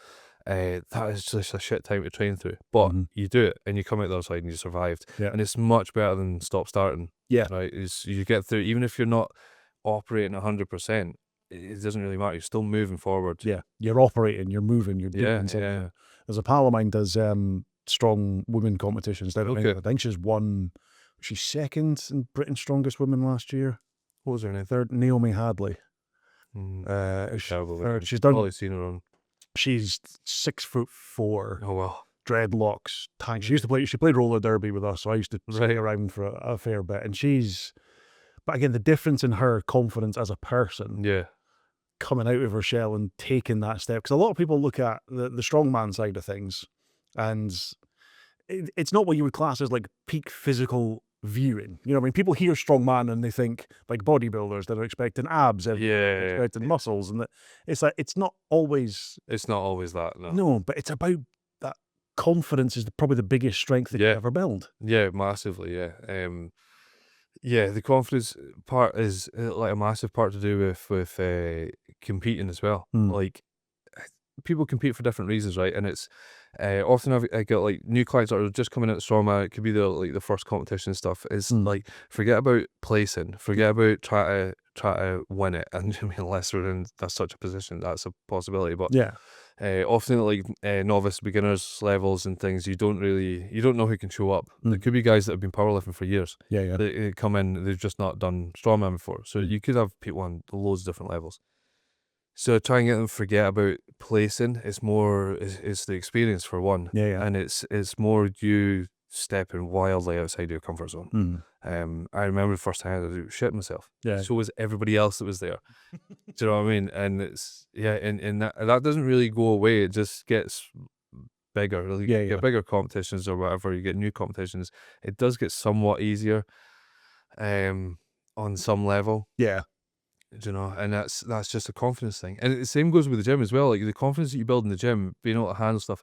A: That is just a shit time to train through. But
B: Mhm.
A: you do it and you come out the other side and you survived.
B: Yeah.
A: And it's much better than stop starting.
B: Yeah.
A: Right? Is you get through, even if you're not operating 100%, it doesn't really matter. You're still moving forward.
B: Yeah. You're operating, you're moving, you're
A: Yeah,
B: doing something.
A: yeah.
B: There's a pal of mine does strong women competitions down in
A: Okay.
B: England. I think she's second in Britain's Strongest Women last year.
A: What was her name?
B: Third, Naomi Hadley.
A: Terrible.
B: Third. She's
A: Probably
B: done.
A: seen her on.
B: She's 6'4",
A: Oh well.
B: dreadlocks, tank. She used to play. She played roller derby with us, so I used to
A: Right.
B: stay around for a fair bit. And she's, but again, the difference in her confidence as a person,
A: Yeah.
B: coming out of her shell and taking that step. Because a lot of people look at the strongman side of things, and it's not what you would class as like peak physical viewing. You know what I mean? People hear strongman and they think like bodybuilders that are expecting abs and
A: Yeah.
B: expecting muscles, and it's like it's not always.
A: It's not always that. No.
B: No, but it's about that confidence is probably the biggest strength that you
A: Yeah.
B: ever build.
A: Yeah, massively. Yeah. Yeah, the confidence part is like a massive part to do with competing as well.
B: Mm.
A: Like people compete for different reasons, right? And it's often I get like new clients that are just coming out of strongman. It could be the first competition and stuff. It's like forget about placing, forget about try to win it. And I mean, unless we're in such a position, that's a possibility. But
B: Yeah.
A: often at like novice beginners levels and things, you don't know who can show up. There
B: Mm.
A: could be guys that have been powerlifting for years.
B: Yeah.
A: They come in, they've just not done strongman before. So you could have people on loads of different levels. So try and get them to forget about placing. It's more it's the experience for one.
B: Yeah.
A: And it's more you stepping wildly outside your comfort zone.
B: Mm.
A: I remember the first time I shit myself.
B: Yeah.
A: So was everybody else that was there. Do you know what I mean? And it's and that doesn't really go away. It just gets bigger. Like,
B: Yeah,
A: you
B: yeah.
A: get bigger competitions or whatever, you get new competitions. It does get somewhat easier on some level.
B: Yeah.
A: Do you know, and that's just a confidence thing. And the same goes with the gym as well. Like the confidence that you build in the gym, being able to handle stuff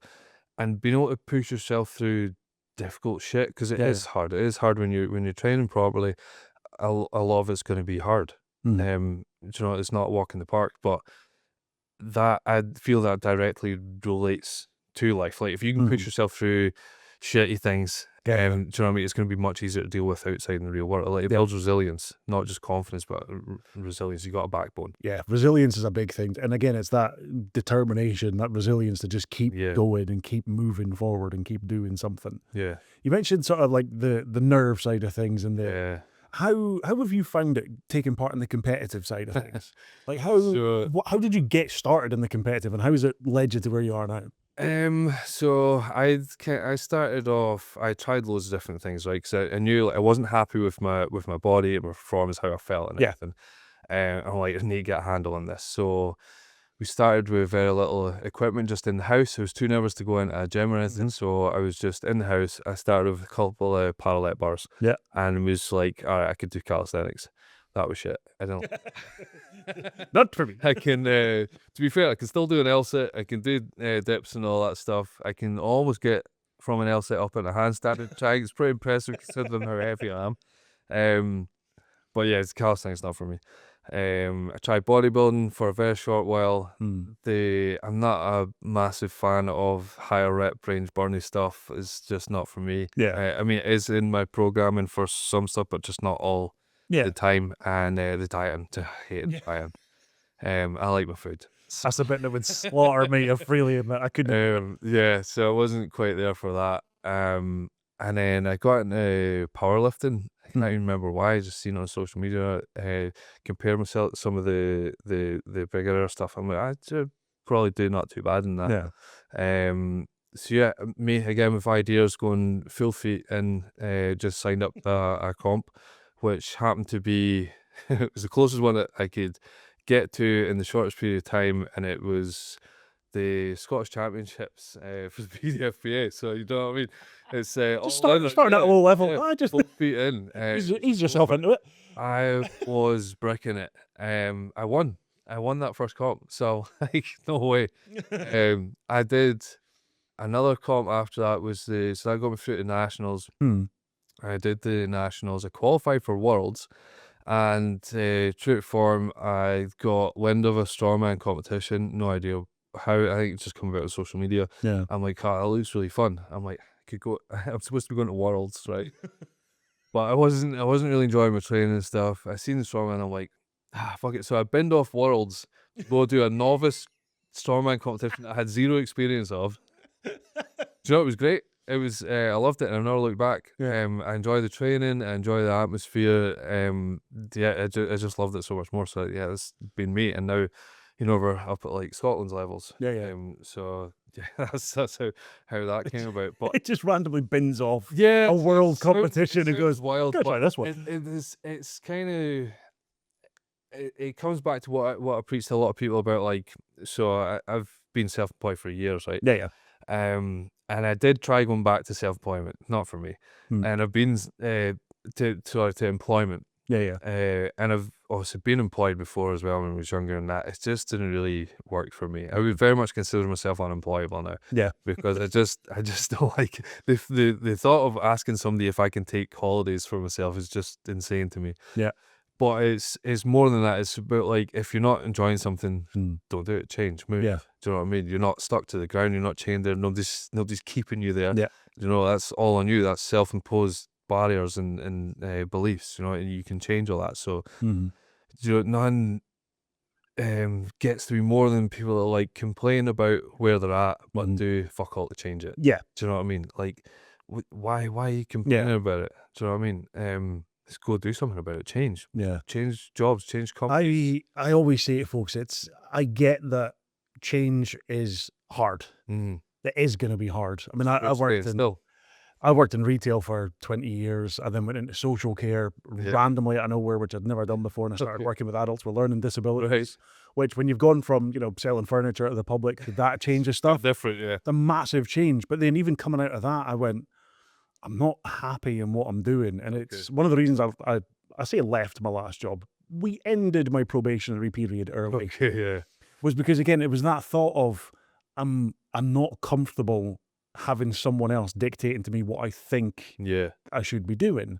A: and being able to push yourself through difficult shit, because it
B: Yeah.
A: is hard. It is hard when you're training properly. A lot of it's going to be hard.
B: Mm.
A: You know, it's not a walk in the park, but that I feel that directly relates to life. Like if you can push yourself through shitty things,
B: Yeah.
A: do you know what I mean? It's going to be much easier to deal with outside in the real world. Like it builds resilience, not just confidence, but resilience. You got a backbone.
B: Yeah, resilience is a big thing. And again, it's that determination, that resilience to just keep going and keep moving forward and keep doing something.
A: Yeah.
B: You mentioned sort of like the nerve side of things and the how have you found it taking part in the competitive side of things? Like how did you get started in the competitive, and how has it led you to where you are now?
A: So I started off. I tried loads of different things, right? Because I knew like, I wasn't happy with my body and my performance, how I felt, and everything. I'm like, I need to get a handle on this. So we started with very little equipment just in the house. I was too nervous to go into a gym or anything, so I was just in the house. I started with a couple of parallel bars, and was like, all right, I could do calisthenics. That was shit. I don't.
B: Not for me.
A: I can, to be fair, I can still do an L-sit. I can do dips and all that stuff. I can almost get from an L-sit up in a handstand. It's pretty impressive considering how heavy I am. But yeah, it's calisthenics not for me. I tried bodybuilding for a very short while. I'm not a massive fan of higher rep range burning stuff. It's just not for me. I mean, it is in my programming for some stuff, but just not all the time. And the dieting, I hate dieting. I like my food.
B: That's a bit that would slaughter me. I freely admit I couldn't.
A: So I wasn't quite there for that. And then I got into powerlifting. I can't even remember why. I just seen it on social media. Compare myself to some of the bigger stuff. I'm like, I should probably do not too bad in that. So yeah, me again with ideas going full feet and just signed up a comp, which happened to be it was the closest one that I could get to in the shortest period of time, and it was the Scottish Championships for the PDFPA. So you know what I mean? It's
B: Just
A: all
B: starting at a low level.
A: yeah,
B: I just
A: both feet in.
B: ease
A: just go
B: yourself
A: for it.
B: into it.
A: I was bricking it. I won. I won that first comp. So like no way. I did another comp after that was so that got me through to nationals.
B: Hmm.
A: I did the nationals. I qualified for worlds, and true to form, I got wind of a strongman competition. No idea how. I think it just come about on social media.
B: Yeah.
A: I'm like, oh, that looks really fun. I'm like, I could go. I'm supposed to be going to worlds, right? But I wasn't. I wasn't really enjoying my training and stuff. I seen the strongman. I'm like, fuck it. So I binned off worlds to go do a novice strongman competition I had zero experience of. Do you know, it was great. It was, I loved it, and I never looked back.
B: Yeah.
A: I enjoy the training, I enjoy the atmosphere. Yeah, I just loved it so much more. So yeah, that's been me, and now, you know, we're up at like Scotland's levels.
B: Yeah, yeah.
A: So yeah, that's how that came about. But
B: It just randomly bins off
A: yeah,
B: a world competition and
A: it
B: goes,
A: sounds wild,
B: "Go
A: but
B: try this one."
A: it's kind of it comes back to what I preach to a lot of people about. Like, so I've been self-employed for years, right?
B: Yeah, yeah.
A: And I did try going back to self-employment, not for me.
B: Hmm.
A: And I've been to employment.
B: Yeah, yeah.
A: And I've also been employed before as well when I was younger, and that it just didn't really work for me. I would very much consider myself unemployable now
B: Yeah.
A: because I just don't like the thought of asking somebody if I can take holidays for myself is just insane to me.
B: Yeah.
A: But it's more than that. It's about like, if you're not enjoying something,
B: Hmm.
A: don't do it. Change, move.
B: Yeah.
A: Do you know what I mean? You're not stuck to the ground. You're not chained there. Nobody's keeping you there.
B: Yeah.
A: You know, that's all on you. That's self-imposed barriers and beliefs. You know, and you can change all that. So
B: Mhm.
A: you know, none gets to be more than people that like complain about where they're at, but
B: Mhm.
A: do fuck all to change it.
B: Yeah.
A: Do you know what I mean? Like, why are you complaining about it? Do you know what I mean? Let's go do something about it. Change
B: Yeah.
A: jobs, change companies.
B: I always say to folks, I get that change is hard.
A: Mm.
B: It is going to be hard. I mean,
A: We're staying still.
B: I worked in retail for 20 years and then went into social care
A: Yeah.
B: randomly out of nowhere, which I'd never done before. And I started
A: Okay.
B: working with adults with learning disabilities,
A: Right.
B: which when you've gone from, you know, selling furniture to the public to that changes stuff,
A: Different, yeah.
B: it's a massive change. But then even coming out of that, I went, I'm not happy in what I'm doing. And it's one of the reasons I say left my last job. We ended my probationary period early.
A: Okay, yeah.
B: Was because again, it was that thought of I'm not comfortable having someone else dictating to me what I think
A: Yeah.
B: I should be doing.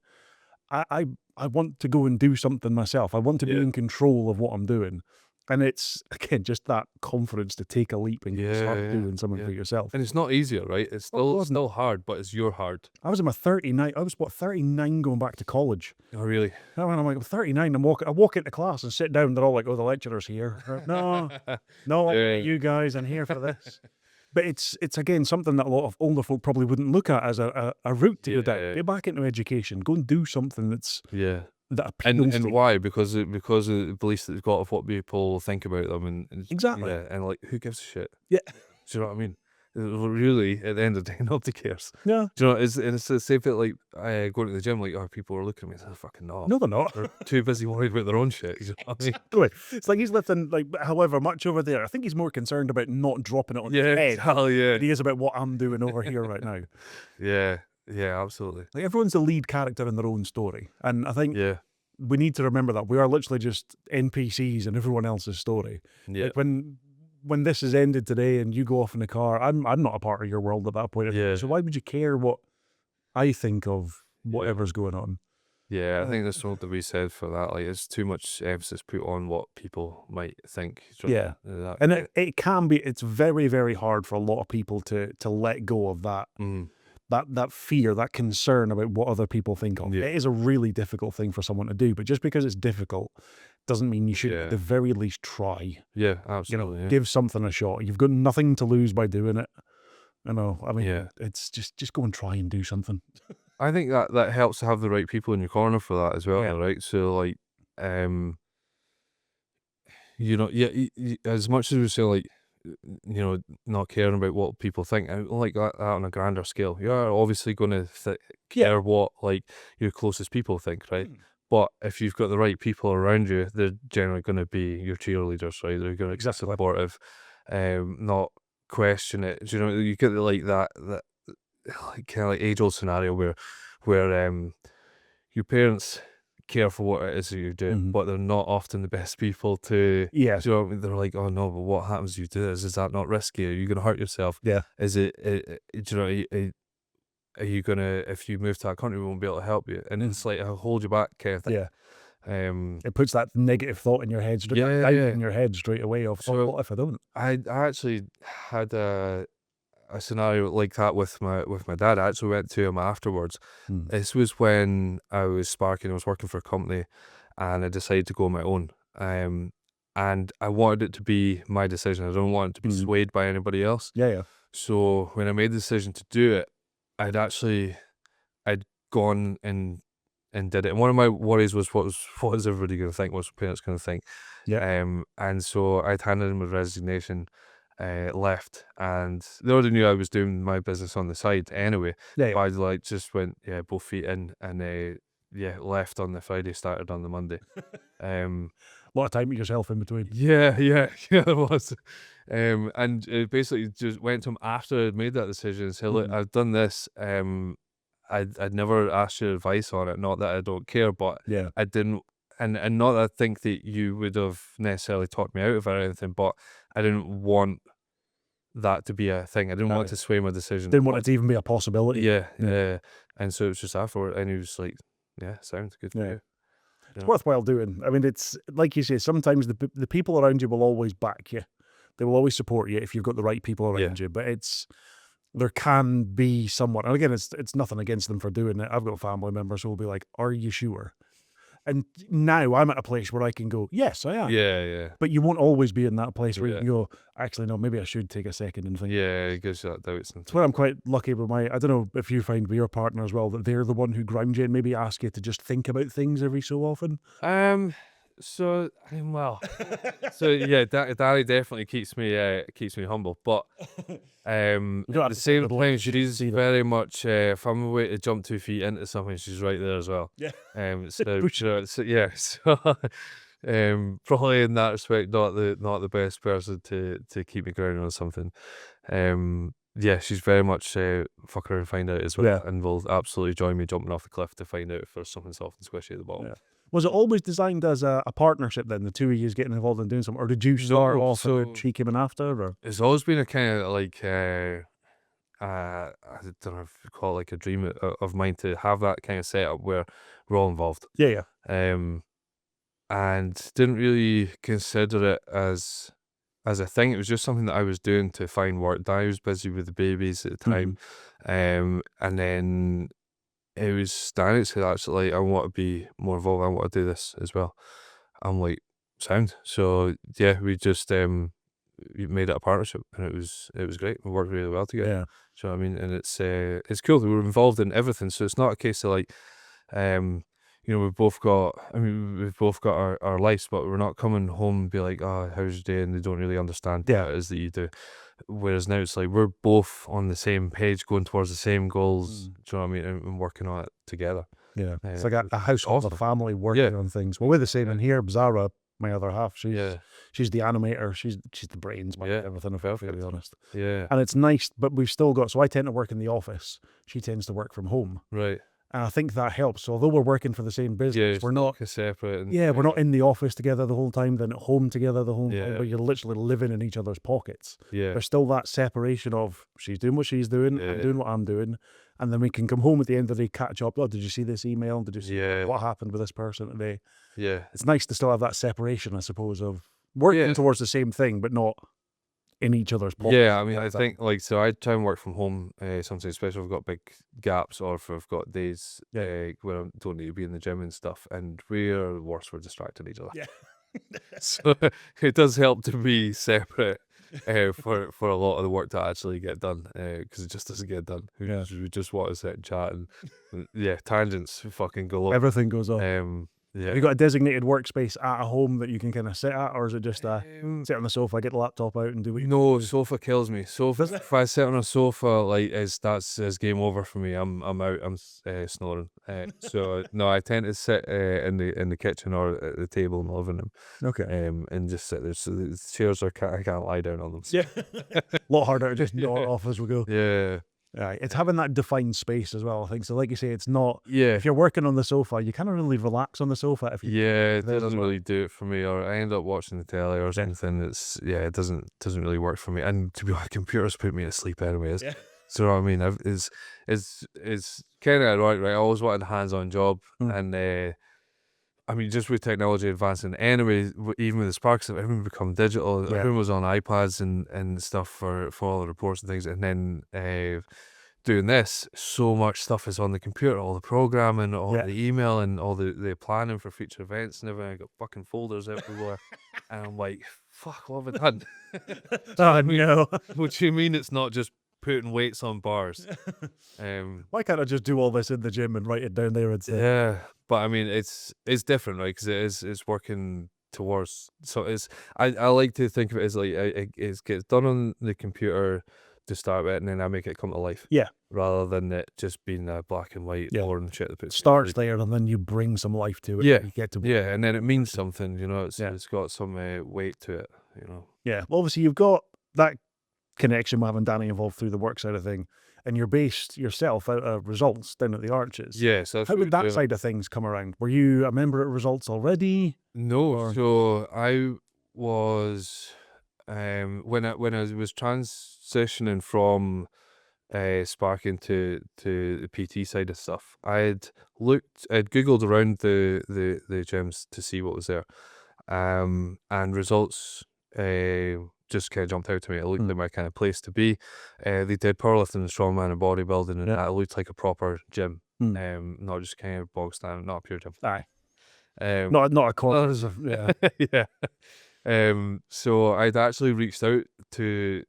B: I want to go and do something myself. I want to be
A: Yeah.
B: in control of what I'm doing. And it's again just that confidence to take a leap and start doing something for yourself.
A: And it's not easier, right? It's still hard, but it's your hard.
B: I was in my 39. I was what 39 going back to college.
A: Oh, really?
B: I mean, I'm like, I'm 39. I walk into class and sit down. They're all like, "Oh, the lecturer's here." No, no,
A: Yeah.
B: you guys, I'm here for this. But it's again something that a lot of older folk probably wouldn't look at as a route to go down.
A: Yeah.
B: Get back into education. Go and do something
A: Yeah.
B: that appeals to
A: And
B: you.
A: why? Because of the beliefs that they've got of what people think about them, and
B: Exactly.
A: yeah, and like, who gives a shit?
B: Yeah.
A: Do you know what I mean? Really, at the end of the day, nobody cares.
B: Yeah.
A: Do you know? It's the same thing. Like, going to the gym, like, people are looking at me. They're fucking not.
B: No, they're not.
A: They're too busy worried about their own shit. You know what I mean?
B: Exactly. It's like he's lifting like however much over there. I think he's more concerned about not dropping it on his
A: Yeah,
B: head
A: hell yeah,
B: than he is about what I'm doing over here right now.
A: yeah, absolutely.
B: Like everyone's the lead character in their own story, and I think
A: Yeah,
B: we need to remember that we are literally just NPCs in everyone else's story.
A: yeah,
B: Like when this is ended today and you go off in the car, I'm not a part of your world at that point.
A: Yeah.
B: So why would you care what I think of whatever's going on?
A: yeah. I think there's something to be said for that. Like, it's too much emphasis put on what people might think. Do you know
B: Yeah.
A: that-
B: And it can be. It's very very hard for a lot of people to let go of that.
A: Mm,
B: That fear, that concern about what other people think of.
A: Yeah.
B: It is a really difficult thing for someone to do, but just because it's difficult doesn't mean you should
A: Yeah.
B: at the very least try.
A: yeah,
B: You know,
A: absolutely.
B: give something a shot. You've got nothing to lose by doing it. I know. I mean,
A: Yeah.
B: it's just go and try and do something.
A: I think that helps to have the right people in your corner for that as well,
B: Yeah.
A: right? So like, you know, yeah, as much as we say like, you know, not caring about what people think, I like that on a grander scale. You're obviously going to care what like your closest people think, right? But if you've got the right people around you, they're generally going to be your cheerleaders, right? They're going to be
B: Exactly.
A: supportive. not question it. Do you know, you get like that like kind of like age-old scenario where your parents care for what it is that you're doing,
B: Mhm.
A: but they're not often the best people to.
B: Yeah.
A: Do you know what I mean? They're like, oh no, but what happens if you do this? Is that not risky? Are you going to hurt yourself?
B: Yeah.
A: Is it? Do you know? Are you gonna, if you move to that country, we won't be able to help you? And it's like, I'll hold you back kind of thing.
B: Yeah.
A: Um,
B: It puts that negative thought in your head, that
A: yeah,
B: doubt
A: yeah.
B: in your head straight away of, "Oh,
A: So
B: what if I don't?"
A: I actually had a scenario like that with my dad. I actually went to him afterwards.
B: Mm.
A: This was when I was sparking. I was working for a company, and I decided to go on my own. And I wanted it to be my decision. I don't want it to be
B: Mhm.
A: swayed by anybody else.
B: Yeah, yeah.
A: So when I made the decision to do it, I'd gone and did it. And one of my worries was what is everybody going to think? What's my parents going to think?
B: Yeah.
A: And so I'd handed in my resignation, left, and they already knew I was doing my business on the side anyway.
B: Yeah, yeah.
A: But I like just went, yeah, both feet in, and yeah, left on the Friday, started on the Monday. Um,
B: A lot of time with yourself in between.
A: yeah, yeah, yeah, there was. And basically just went to him after I'd made that decision and said, look,
B: Mhm.
A: I've done this. I'd never asked your advice on it. Not that I don't care, but
B: Yeah.
A: I didn't, and not that I think that you would have necessarily talked me out of it or anything, but I didn't want that to be a thing. I didn't want
B: Aye.
A: it to sway my decision.
B: Didn't want it to even be a possibility.
A: Yeah,
B: Yeah.
A: and so it was just afterward, and he was like, "Yeah, sounds good for
B: Yeah.
A: you." You
B: It's
A: know?
B: worthwhile doing. I mean, it's like you say, sometimes the people around you will always back you. They will always support you if you've got the right people
A: Yeah,
B: around you, but there can be someone, and again, it's nothing against them for doing it. I've got family members who will be like, "Are you sure?" And now I'm at a place where I can go, "Yes, I am."
A: yeah, yeah,
B: But you won't always be in that place where you
A: yeah,
B: can go, "Actually, no, maybe I should take a second and think."
A: yeah. It gives you that doubts and
B: It's where
A: things.
B: I'm quite lucky with my, I don't know if you find with your partner as well, that they're the one who ground you and maybe ask you to just think about things every so often.
A: So well, so yeah, Danny definitely keeps me humble, but
B: You don't
A: at
B: have
A: the
B: to say
A: same
B: good looks,
A: time,
B: you just
A: she's
B: see them.
A: very much if I'm away to jump 2 feet into something, she's right there as well.
B: Yeah.
A: So
B: Push.
A: you know, so yeah, so probably in that respect, not the best person to keep me grounded on something. Yeah, she's very much fuck around and find out as well,
B: Yeah.
A: and will absolutely join me jumping off the cliff to find out if there's something soft and squishy at the bottom.
B: Yeah. Was it always designed as a partnership then, the two of yous getting involved in doing something, or did you start
A: No,
B: off and then
A: so
B: she came in after, or?
A: it's always been a kind of like I don't know if you call it like a dream of mine to have that kind of setup where we're all involved.
B: Yeah, yeah.
A: Um, and didn't really consider it as a thing. It was just something that I was doing to find work. I was busy with the babies at the time,
B: Mhm.
A: and then it was Danny said actually, I want to be more involved. I want to do this as well. I'm like, sound. So yeah, we made it a partnership, and it was great. We worked really well together.
B: Yeah.
A: So I mean, and it's cool. We were involved in everything, so it's not a case of like, um, we've both got. I mean, we've both got our lives, but we're not coming home and be like, oh, how's your day? And they don't really understand
B: Yeah.
A: what it is that you do. Whereas now it's like we're both on the same page, going towards the same goals.
B: Mm.
A: Do you know what I mean? And working on it together.
B: Yeah. It's
A: Uh,
B: like a household, a
A: awesome.
B: family
A: Yeah,
B: working on things. Well, we're the same
A: yeah,
B: in here. Zara, my other half,
A: yeah,
B: she's the animator. She's the brains behind
A: yeah.
B: everything, if I'm
A: Perfect.
B: really honest.
A: Yeah.
B: And it's nice, but we've still got, so I tend to work in the office. She tends to work from home.
A: Right.
B: And I think that helps. So although we're working for the same
A: Yeah,
B: business,
A: it's
B: we're
A: not
B: not,
A: like a separate and
B: yeah, we're not in the office together the whole time, then at home together the whole time,
A: yeah,
B: but you're literally living in each other's pockets.
A: yeah,
B: There's still that separation of she's doing what she's doing, I'm
A: yeah,
B: doing what I'm doing. And then we can come home at the end of the day, catch up. Oh, did you see this email? Did you see
A: yeah,
B: what happened with this person today?
A: yeah,
B: It's nice to still have that separation, I suppose, of working
A: yeah,
B: towards the same thing, but not in each other's pockets.
A: yeah. I mean,
B: Yeah,
A: I think like so. I try and work from home. Sometimes, especially if I've got big gaps or if I've got days
B: yeah.
A: where I don't need to be in the gym and stuff. And we're worse for distracting each other.
B: Yeah.
A: So it does help to be separate for a lot of the work to actually get done because it just doesn't get done.
B: Yeah.
A: We just want to sit and chat and yeah, tangents fucking galore.
B: Everything goes off. Have
A: Yeah.
B: you got a designated workspace at a home that you can kind of sit at, or is it just
A: Um,
B: sit on the sofa, get the laptop out, and do what you
A: no,
B: do?
A: sofa kills me. Sofa.
B: Does it?
A: If I sit on a sofa, like that's game over for me. I'm out. I'm snoring. So no, I tend to sit in the kitchen or at the table in the living room,
B: Okay.
A: and just sit there. So the chairs are I can't lie down on them.
B: Yeah. A lot harder to just gnaw it
A: Yeah.
B: off as we go.
A: Yeah.
B: Right. It's having that defined space as well, I think. So, like you say, it's not,
A: Yeah.
B: if you're working on the sofa, you can't really relax on the sofa if you
A: Yeah, it
B: there as
A: doesn't
B: well.
A: really do it for me, or I end up watching the telly or something. It doesn't really work for me. And to be honest, computers put me to sleep anyways.
B: Yeah.
A: So you know what I mean? It's kind of ironic, right? I always wanted a hands-on job,
B: Mm.
A: and I mean, just with technology advancing, anyway, even with the Sparks, everything become digital.
B: Yeah.
A: Everyone was on iPads and stuff for all the reports and things, and then doing this, so much stuff is on the computer, all the programming, all
B: Yeah.
A: the email, and all the planning for future events and everything. I got fucking folders everywhere, and I'm like, fuck, what have I done?
B: Oh, no.
A: What do you mean it's not just putting weights on bars?
B: Why can't I just do all this in the gym and write it down there instead?
A: Yeah, but I mean, it's different, right? Because it's working towards. So I like to think of it as like it gets done on the computer to start with, and then I make it come to life.
B: Yeah.
A: Rather than it just being black and white,
B: Yeah.
A: boring shit that puts me to
B: Starts
A: sleep.
B: there, and then you bring some life to it.
A: Yeah,
B: You get to
A: yeah, and then it means something, you know.
B: Yeah.
A: It's got some weight to it, you know.
B: Yeah. Well, obviously, you've got that connection with having Danny involved through the work side of thing, and you're based yourself out of Results down at the Arches.
A: Yeah, so that's
B: How
A: what
B: did
A: we're
B: that
A: doing.
B: side of things come around? Were you a member at Results already?
A: No,
B: Or-
A: so I was when I was transitioning from sparking to the PT side of stuff. I'd Googled around the gyms to see what was there, and Results just kind of jumped out to me. It looked like my kind of place to be. They did powerlifting and strongman and bodybuilding, and
B: Yeah.
A: that looked like a proper gym,
B: Mm.
A: not just kind of bog standard, not a pure gym.
B: Aye.
A: Um,
B: Not a corner. Yeah.
A: yeah. So I'd actually reached out to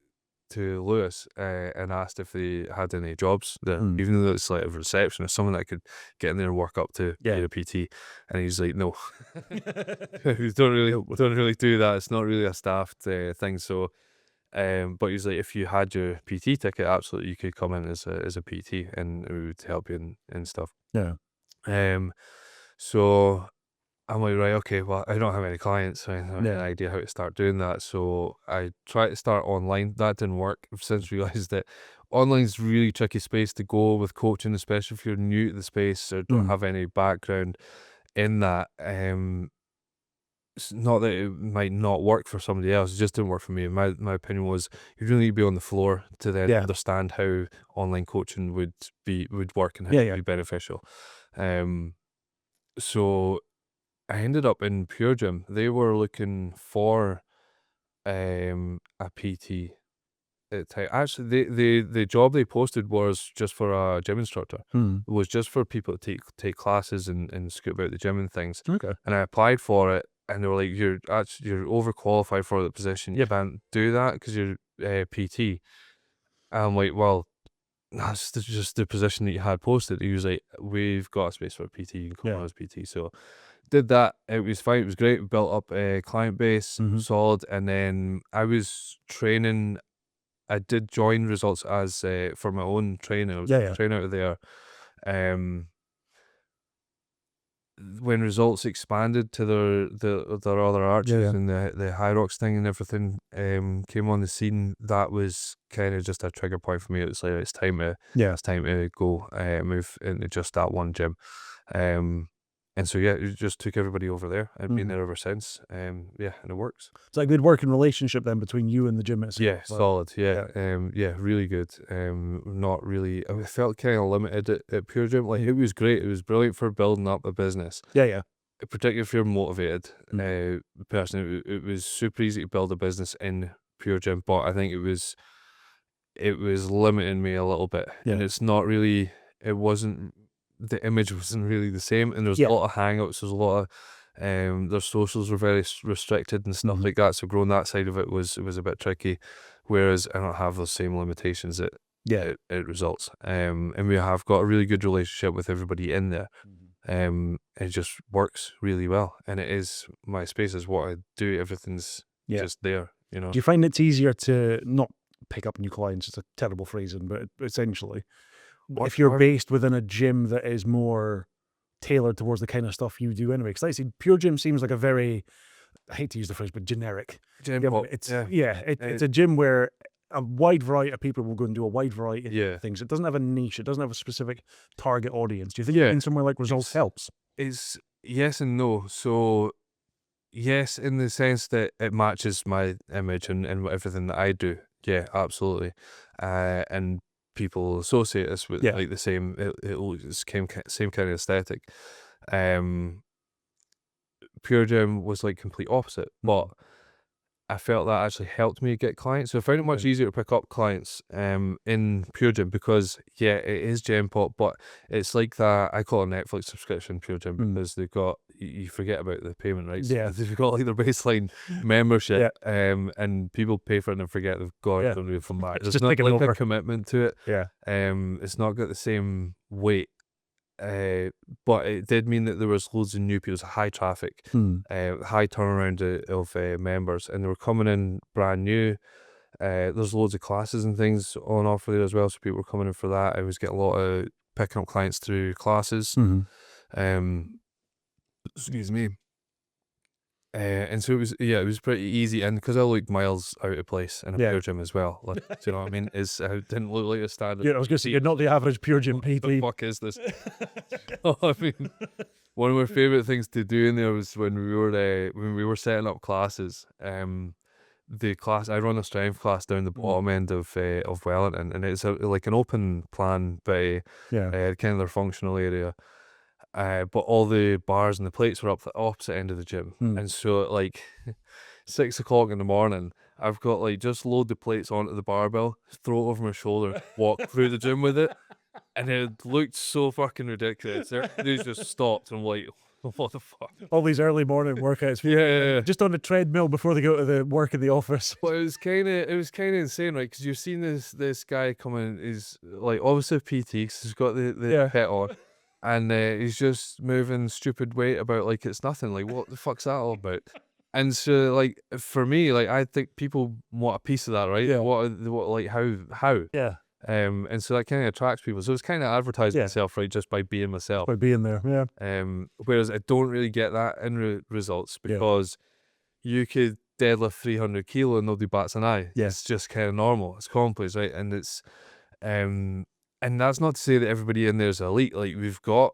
A: Lewis and asked if they had any jobs there, even though it's like a reception or someone that could get in there and work up to be a PT. And he's like, no, we don't really do that. It's not really a staffed thing. So, but he's like, if you had your PT ticket, absolutely, you could come in as a PT, and we would help you and stuff.
B: Yeah.
A: So I'm like, right, okay, well, I don't have any clients, so I don't have
B: Yeah.
A: any idea how to start doing that. So I tried to start online. That didn't work. I've since realized that online's a really tricky space to go with coaching, especially if you're new to the space or don't have any background in that. It's not that it might not work for somebody else, it just didn't work for me. My opinion was you really need to be on the floor to then
B: Yeah.
A: understand how online coaching would work and how
B: Yeah,
A: it
B: yeah.
A: would be beneficial. So I ended up in Pure Gym. They were looking for a PT at the time. Actually, the job they posted was just for a gym instructor. It was just for people to take classes and scoot about the gym and things.
B: Okay.
A: And I applied for it, and they were like, "You're overqualified for the position. You can't do that because you're PT." And I'm like, "Well, that's just the position that you had posted." He was like, "We've got a space for a PT. You can come on as PT." So did that. It was fine. It was great. We built up a client base, solid, and then I was training. I did join Results as for my own training. I was training out of there. When Results expanded to their other arches and the High Rocks thing and everything came on the scene, that was kind of just a trigger point for me. It was like it's time to go move into just that one gym. And so it just took everybody over there. I've been there ever since. And it works.
B: It's a good working relationship then between you and the gym itself.
A: Yeah, solid. Yeah, really good. Not really. I felt kind of limited at Pure Gym. Like it was great. It was brilliant for building up a business.
B: Yeah.
A: Particularly if you're motivated person. It was super easy to build a business in Pure Gym, but I think it was limiting me a little bit. And it's not really. It wasn't. The image wasn't really the same, and there's a lot of hangouts. There's a lot of their socials were very restricted and stuff like that. So growing that side of it was a bit tricky. Whereas I don't have those same limitations at Results. And we have got a really good relationship with everybody in there. It just works really well, and it is my space is what I do. Everything's just there, you know.
B: Do you find it's easier to not pick up new clients? It's a terrible phrasing, but essentially, if you're based within a gym that is more tailored towards the kind of stuff you do anyway. Because like I said, Pure Gym seems like a very, I hate to use the phrase, but generic.
A: Gym
B: Yeah,
A: pop,
B: it's
A: yeah.
B: it's a gym where a wide variety of people will go and do a wide variety
A: Yeah.
B: of things. It doesn't have a niche. It doesn't have a specific target audience. Do you think
A: Yeah.
B: being somewhere like Results helps?
A: It's yes and no. So yes, in the sense that it matches my image and everything that I do. Yeah, absolutely. And people associate us with
B: Yeah.
A: like the same. It's same kind of aesthetic. Pure Gym was like complete opposite, but I felt that actually helped me get clients. So I found it much easier to pick up clients in Pure Gym because yeah, it is Gen Pop, but it's like that. I call it a Netflix subscription, Pure Gym, because they've got you forget about the payment rights.
B: Yeah.
A: They've got like their baseline membership,
B: Yeah.
A: and people pay for it and forget they've got
B: Yeah.
A: it and from that.
B: It's
A: There's
B: just
A: not
B: taking
A: like
B: over.
A: a commitment to it.
B: Yeah.
A: It's not got the same weight. But it did mean that there was loads of new people, so high traffic, high turnaround of members, and they were coming in brand new. There's loads of classes and things on offer there as well, so people were coming in for that. I was getting a lot of picking up clients through classes. Excuse me. And so it was pretty easy, and because I looked miles out of place in a Pure Gym as well, like, do you know what I mean? I didn't look like a standard.
B: Yeah, I was going to say, you're not the average Pure Gym
A: What the
B: PT.
A: fuck is this? I mean, one of my favorite things to do in there was when we were setting up classes. The class I run a strength class down the bottom end of Wellington, and it's like an open plan by kind of their functional area. But all the bars and the plates were up the opposite end of the gym, and so at like 6 o'clock in the morning, I've got like just load the plates onto the barbell, throw it over my shoulder, walk through the gym with it, and it looked so fucking ridiculous. Everybody just stopped, and I'm like, what the fuck?
B: All these early morning workouts.
A: Yeah.
B: Just on the treadmill before they go to the work in the office.
A: But it was kind of insane, right? Because you've seen this guy coming. He's like obviously a PT, 'cause he's got the pet on. And he's just moving stupid weight about like it's nothing. Like, what the fuck's that all about? And so, like, for me, like, I think people want a piece of that, right?
B: Yeah.
A: What like, how?
B: Yeah.
A: And so that kind of attracts people. So it's kind of advertising myself, right, just by being myself.
B: By being there, yeah.
A: Whereas I don't really get that in results because you could deadlift 300 kilo and nobody bats an eye.
B: Yeah.
A: It's just kind of normal. It's commonplace, right? And it's and that's not to say that everybody in there is elite. Like, we've got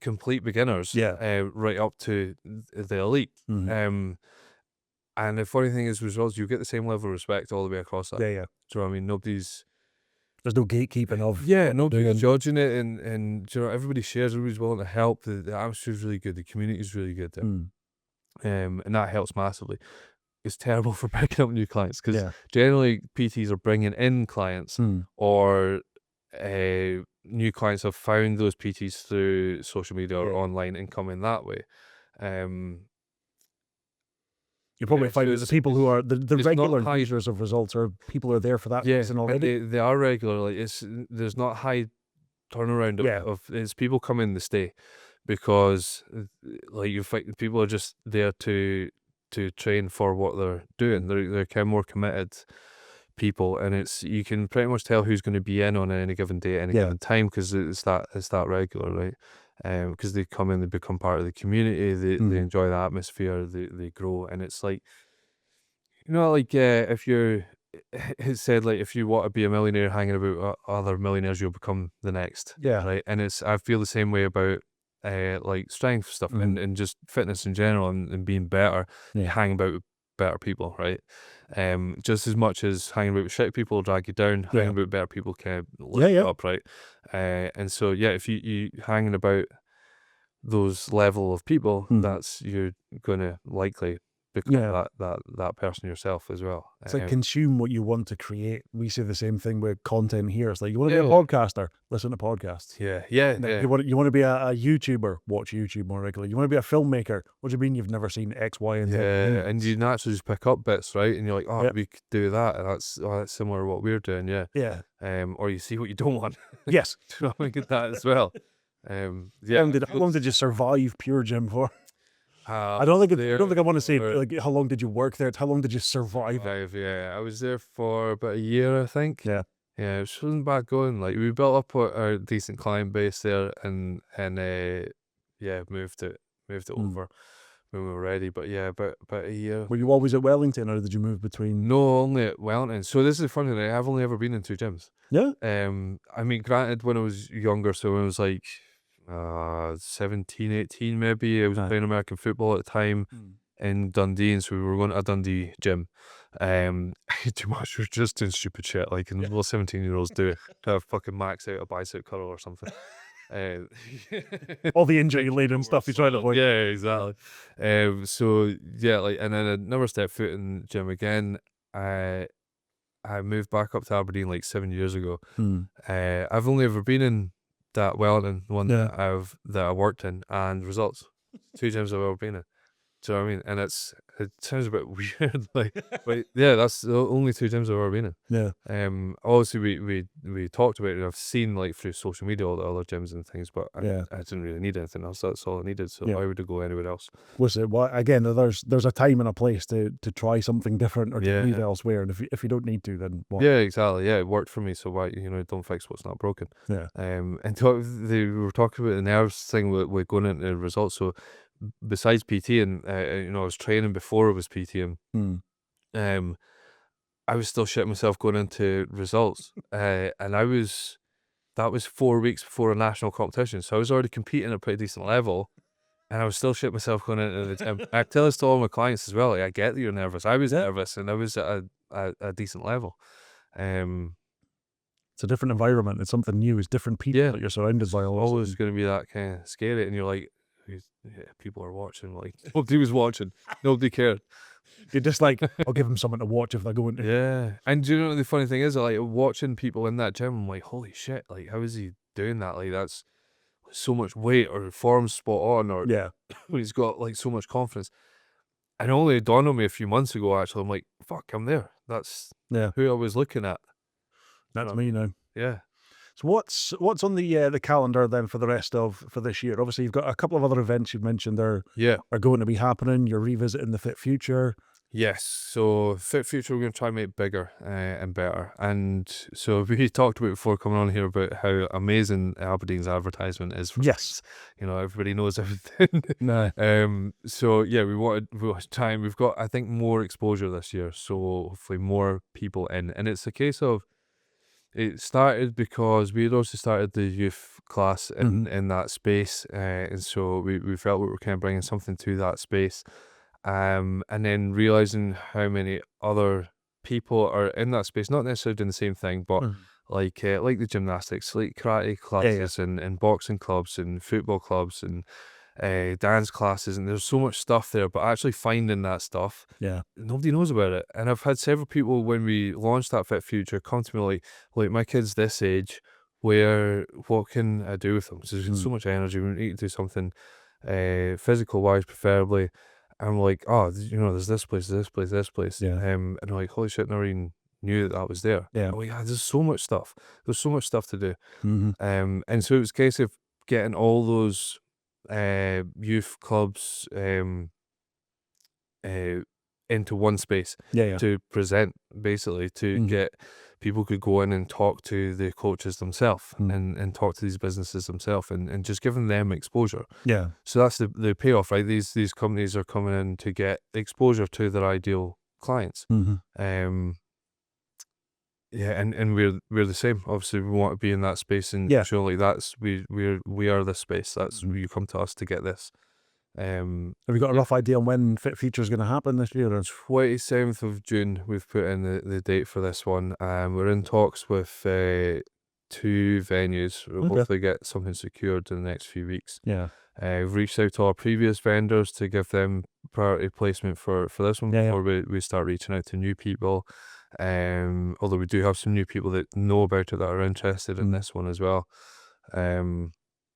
A: complete beginners, right up to the elite. And the funny thing is, results, you get the same level of respect all the way across that.
B: Yeah.
A: Do you know what I mean?
B: There's no gatekeeping of
A: nobody's judging it, and you know, everybody shares, everybody's willing to help. The atmosphere's really good, the community's really good there. And that helps massively. It's terrible for picking up new clients because generally PTs are bringing in clients or new clients have found those PTs through social media or online and come in that way.
B: You probably find that the people who are the regular users of results are people who are there for that reason already.
A: They are regular. Like, there's not high turnaround of it's people come in to stay because like you find people are just there to train for what they're doing. They're kind of more committed people, and you can pretty much tell who's going to be in on any given day at any given time because it's that regular, right? Because they come in, they become part of the community, they enjoy the atmosphere, they grow, and it's like, you know, like if you're it said like if you want to be a millionaire hanging about other millionaires, you'll become the next, right? And I feel the same way about like strength stuff and just fitness in general and being better. You hang about with better people, right? Just as much as hanging about with shit people will drag you down, hanging about better people can lift you up, right? And so if you hanging about those level of people, that's you're gonna likely become that person yourself as well.
B: It's like consume what you want to create. We say the same thing with content here. It's like, you want to be a podcaster, listen to podcasts. You want to be a YouTuber, watch YouTube more regularly. You want to be a filmmaker. What do you mean you've never seen X, Y, and Z?
A: And you naturally just pick up bits, right? And you're like, oh, we could do that, and that's similar to what we're doing, or you see what you don't want.
B: Yes,
A: I get that as well. Yeah,
B: How long did you survive Pure Gym for?
A: uh,
B: I don't think
A: there
B: I want to say
A: for
B: like how long did you work there? It's how long did you survive it?
A: 5, yeah. I was there for about a year, I think.
B: Yeah.
A: Yeah, it wasn't bad going. Like we built up a decent client base there, and yeah, moved it
B: Mm.
A: over when we were ready. But yeah, about a year.
B: Were you always at Wellington, or did you move between?
A: No, only at Wellington. So this is the funny thing. I've only ever been in 2 gyms.
B: Yeah.
A: I mean, granted, when I was younger, so when I was like 17, 18 maybe, I was
B: Aye.
A: playing American football at the time
B: Mm.
A: in Dundee, and so we were going to a Dundee gym. Too much. We were just doing stupid shit, like and little 17-year-olds do, to fucking max out a bicep curl or something. Uh,
B: All the injury
A: Thank you
B: laden
A: for
B: stuff you tried to avoid.
A: yeah, exactly. So yeah, like, and then I never stepped foot in the gym again. I moved back up to Aberdeen like 7 years ago.
B: Mm.
A: I've only ever been in that Wellington one
B: Yeah.
A: that I worked in, and results. 2 gyms I've ever been in. Do you know what I mean? And it sounds a bit weird, like, but yeah, that's the only 2 gyms I've ever been in.
B: Yeah.
A: Obviously we talked about it. I've seen like through social media all the other gyms and things, but
B: Yeah.
A: I didn't really need anything else. That's all I needed. So
B: Yeah.
A: why would I go anywhere else?
B: Was it? Well, again, there's a time and a place to try something different or to move
A: Yeah.
B: elsewhere, and if you don't need to, then what?
A: Yeah, exactly. Yeah, it worked for me. So why, don't fix what's not broken.
B: Yeah.
A: And we were talking about the nerves thing with going into the results. So besides PT and I was training before it was PTing.
B: Mm.
A: I was still shitting myself going into results, and that was 4 weeks before a national competition. So I was already competing at a pretty decent level, and I was still shitting myself going into the gym. I tell this to all my clients as well. Like, I get that you're nervous. I was
B: Yeah.
A: nervous, and I was at a decent level.
B: It's a different environment. It's something new. It's different people
A: Yeah,
B: that you're surrounded by. All of a
A: always
B: sudden.
A: going to be that kind of scary, and you're like, people are watching. Like nobody was watching, nobody cared.
B: You're just like, I'll give them something to watch if they're going to.
A: Yeah, and do you know what the funny thing is? Like watching people in that gym, I'm like, holy shit! Like, how is he doing that? Like, that's so much weight, or form's spot on, or
B: Yeah.
A: he's got like so much confidence. And it only dawned on me a few months ago. Actually, I'm like, fuck, I'm there. That's
B: Yeah.
A: who I was looking at.
B: That's me now.
A: Yeah.
B: So what's on the calendar then for the rest of for this year? Obviously, you've got a couple of other events you've mentioned are
A: Yeah.
B: going to be happening. You're revisiting the Fit Future.
A: Yes. So Fit Future, we're going to try and make bigger and better. And so we talked about before coming on here about how amazing Aberdeen's advertisement is for
B: Yes.
A: things. Everybody knows everything.
B: No.
A: So yeah, we wanted time. We've got, I think, more exposure this year. So hopefully more people in. And it's a case of, it started because we had also started the youth class in that space, and so we felt we were kind of bringing something to that space, and then realizing how many other people are in that space, not necessarily doing the same thing, but like the gymnastics, like karate classes, and boxing clubs and football clubs and dance classes, and there's so much stuff there, but actually finding that stuff,
B: Yeah.
A: nobody knows about it. And I've had several people, when we launched that Fit Future, come to me like my kid's this age, what can I do with them? So there's so much energy, we need to do something physical wise, preferably. I'm like, oh, there's this place, this place, this place.
B: Yeah.
A: And I'm like, holy shit, never even knew that was there.
B: Yeah.
A: Oh yeah, there's so much stuff. There's so much stuff to do.
B: Mm-hmm.
A: And so it was a case of getting all those youth clubs into one space
B: Yeah.
A: to present, basically, to get people could go in and talk to the coaches themselves and talk to these businesses themselves and just giving them exposure.
B: Yeah.
A: So that's the payoff, right? These companies are coming in to get exposure to their ideal clients. Yeah, and we're the same. Obviously, we want to be in that space, and
B: Yeah.
A: surely that's we are this space. That's you come to us to get this.
B: Have you got a rough idea on when Fit Future is going to happen this year? Or?
A: 27th of June, we've put in the date for this one. We're in talks with 2 venues. We'll hopefully get something secured in the next few weeks.
B: Yeah.
A: We've reached out to our previous vendors to give them priority placement for this one before we start reaching out to new people. Although we do have some new people that know about it that are interested in this one as well.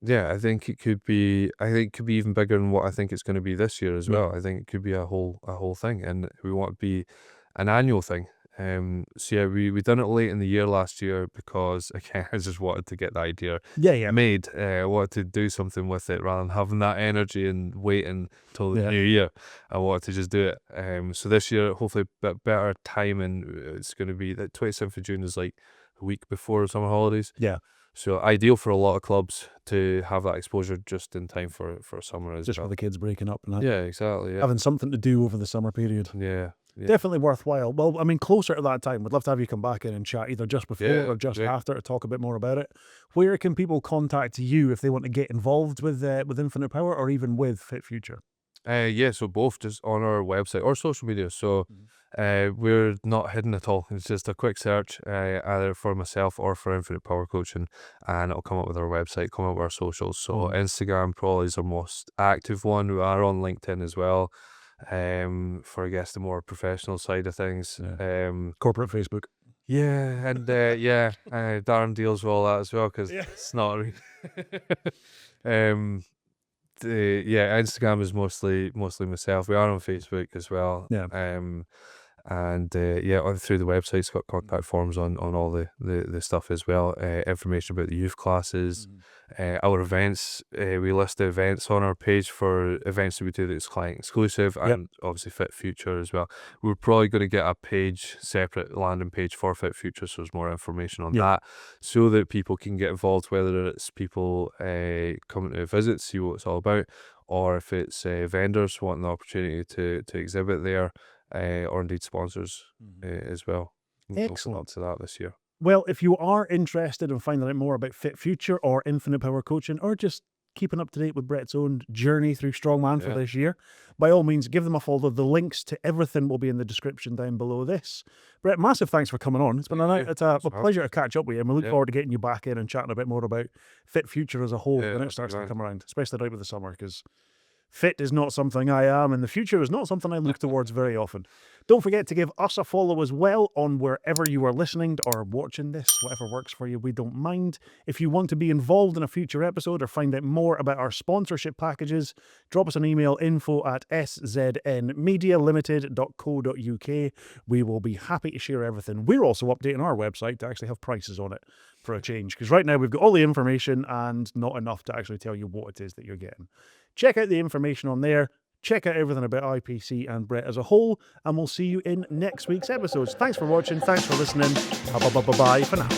A: Yeah, I think it could be even bigger than what I think it's going to be this year as well. I think it could be a whole thing, and we want to be an annual thing. So yeah, we done it late in the year last year because again I just wanted to get the idea
B: Yeah.
A: made. I wanted to do something with it rather than having that energy and waiting till the
B: Yeah.
A: new year. I wanted to just do it. So this year, hopefully, a bit better timing. It's going to be the 27th of June is like a week before summer holidays.
B: Yeah.
A: So ideal for a lot of clubs to have that exposure just in time for summer as
B: Just
A: well.
B: for the kids breaking up and that.
A: Yeah, exactly. Yeah,
B: Having something to do over the summer period.
A: yeah.
B: Definitely worthwhile. Well, I mean, closer to that time, we'd love to have you come back in and chat either just before
A: Yeah,
B: or just
A: great.
B: after to talk a bit more about it. Where can people contact you if they want to get involved with Infinite Power or even with Fit Future?
A: Yeah, so both just on our website or social media. So
B: Mm-hmm.
A: we're not hidden at all. It's just a quick search, either for myself or for Infinite Power Coaching, and it'll come up with our website, come up with our socials. So
B: Mhm.
A: Instagram probably is our most active one. We are on LinkedIn as well. For I guess the more professional side of things.
B: Corporate Facebook.
A: Yeah, and Darren deals with all that as well because
B: Yeah.
A: it's not. um, Instagram is mostly myself. We are on Facebook as well.
B: Yeah.
A: And through the website, it's got contact forms on all the stuff as well. Information about the youth classes, our events. We list the events on our page for events that we do that's client exclusive,
B: Yep.
A: and obviously Fit Future as well. We're probably going to get a page, separate landing page for Fit Future, so there's more information on
B: Yeah.
A: that, so that people can get involved, whether it's people coming to visit, see what it's all about, or if it's vendors wanting the opportunity to exhibit there. Or indeed sponsors as well. We'll open
B: Excellent.
A: up to that this year.
B: Well, if you are interested in finding out more about Fit Future or Infinite Power Coaching or just keeping up to date with Bret's own journey through Strongman for
A: Yeah.
B: this year, by all means, give them a follow. The links to everything will be in the description down below this. Bret, massive thanks for coming on. It's been
A: Thank you.
B: it's a
A: Thanks for having
B: pleasure to catch up with you, and we look
A: Yeah.
B: forward to getting you back in and chatting a bit more about Fit Future as a whole
A: Yeah,
B: when it
A: that'd be
B: starts to
A: grand.
B: come around, especially right with the summer, because fit is not something I am, and the future is not something I look towards very often. Don't forget to give us a follow as well on wherever you are listening or watching this, whatever works for you, we don't mind. If you want to be involved in a future episode or find out more about our sponsorship packages, drop us an email, info@sznmedialimited.co.uk. We will be happy to share everything. We're also updating our website to actually have prices on it for a change, because right now we've got all the information and not enough to actually tell you what it is that you're getting. Check out the information on there. Check out everything about IPC and Bret as a whole, and we'll see you in next week's episodes. Thanks for watching. Thanks for listening. Bye for now.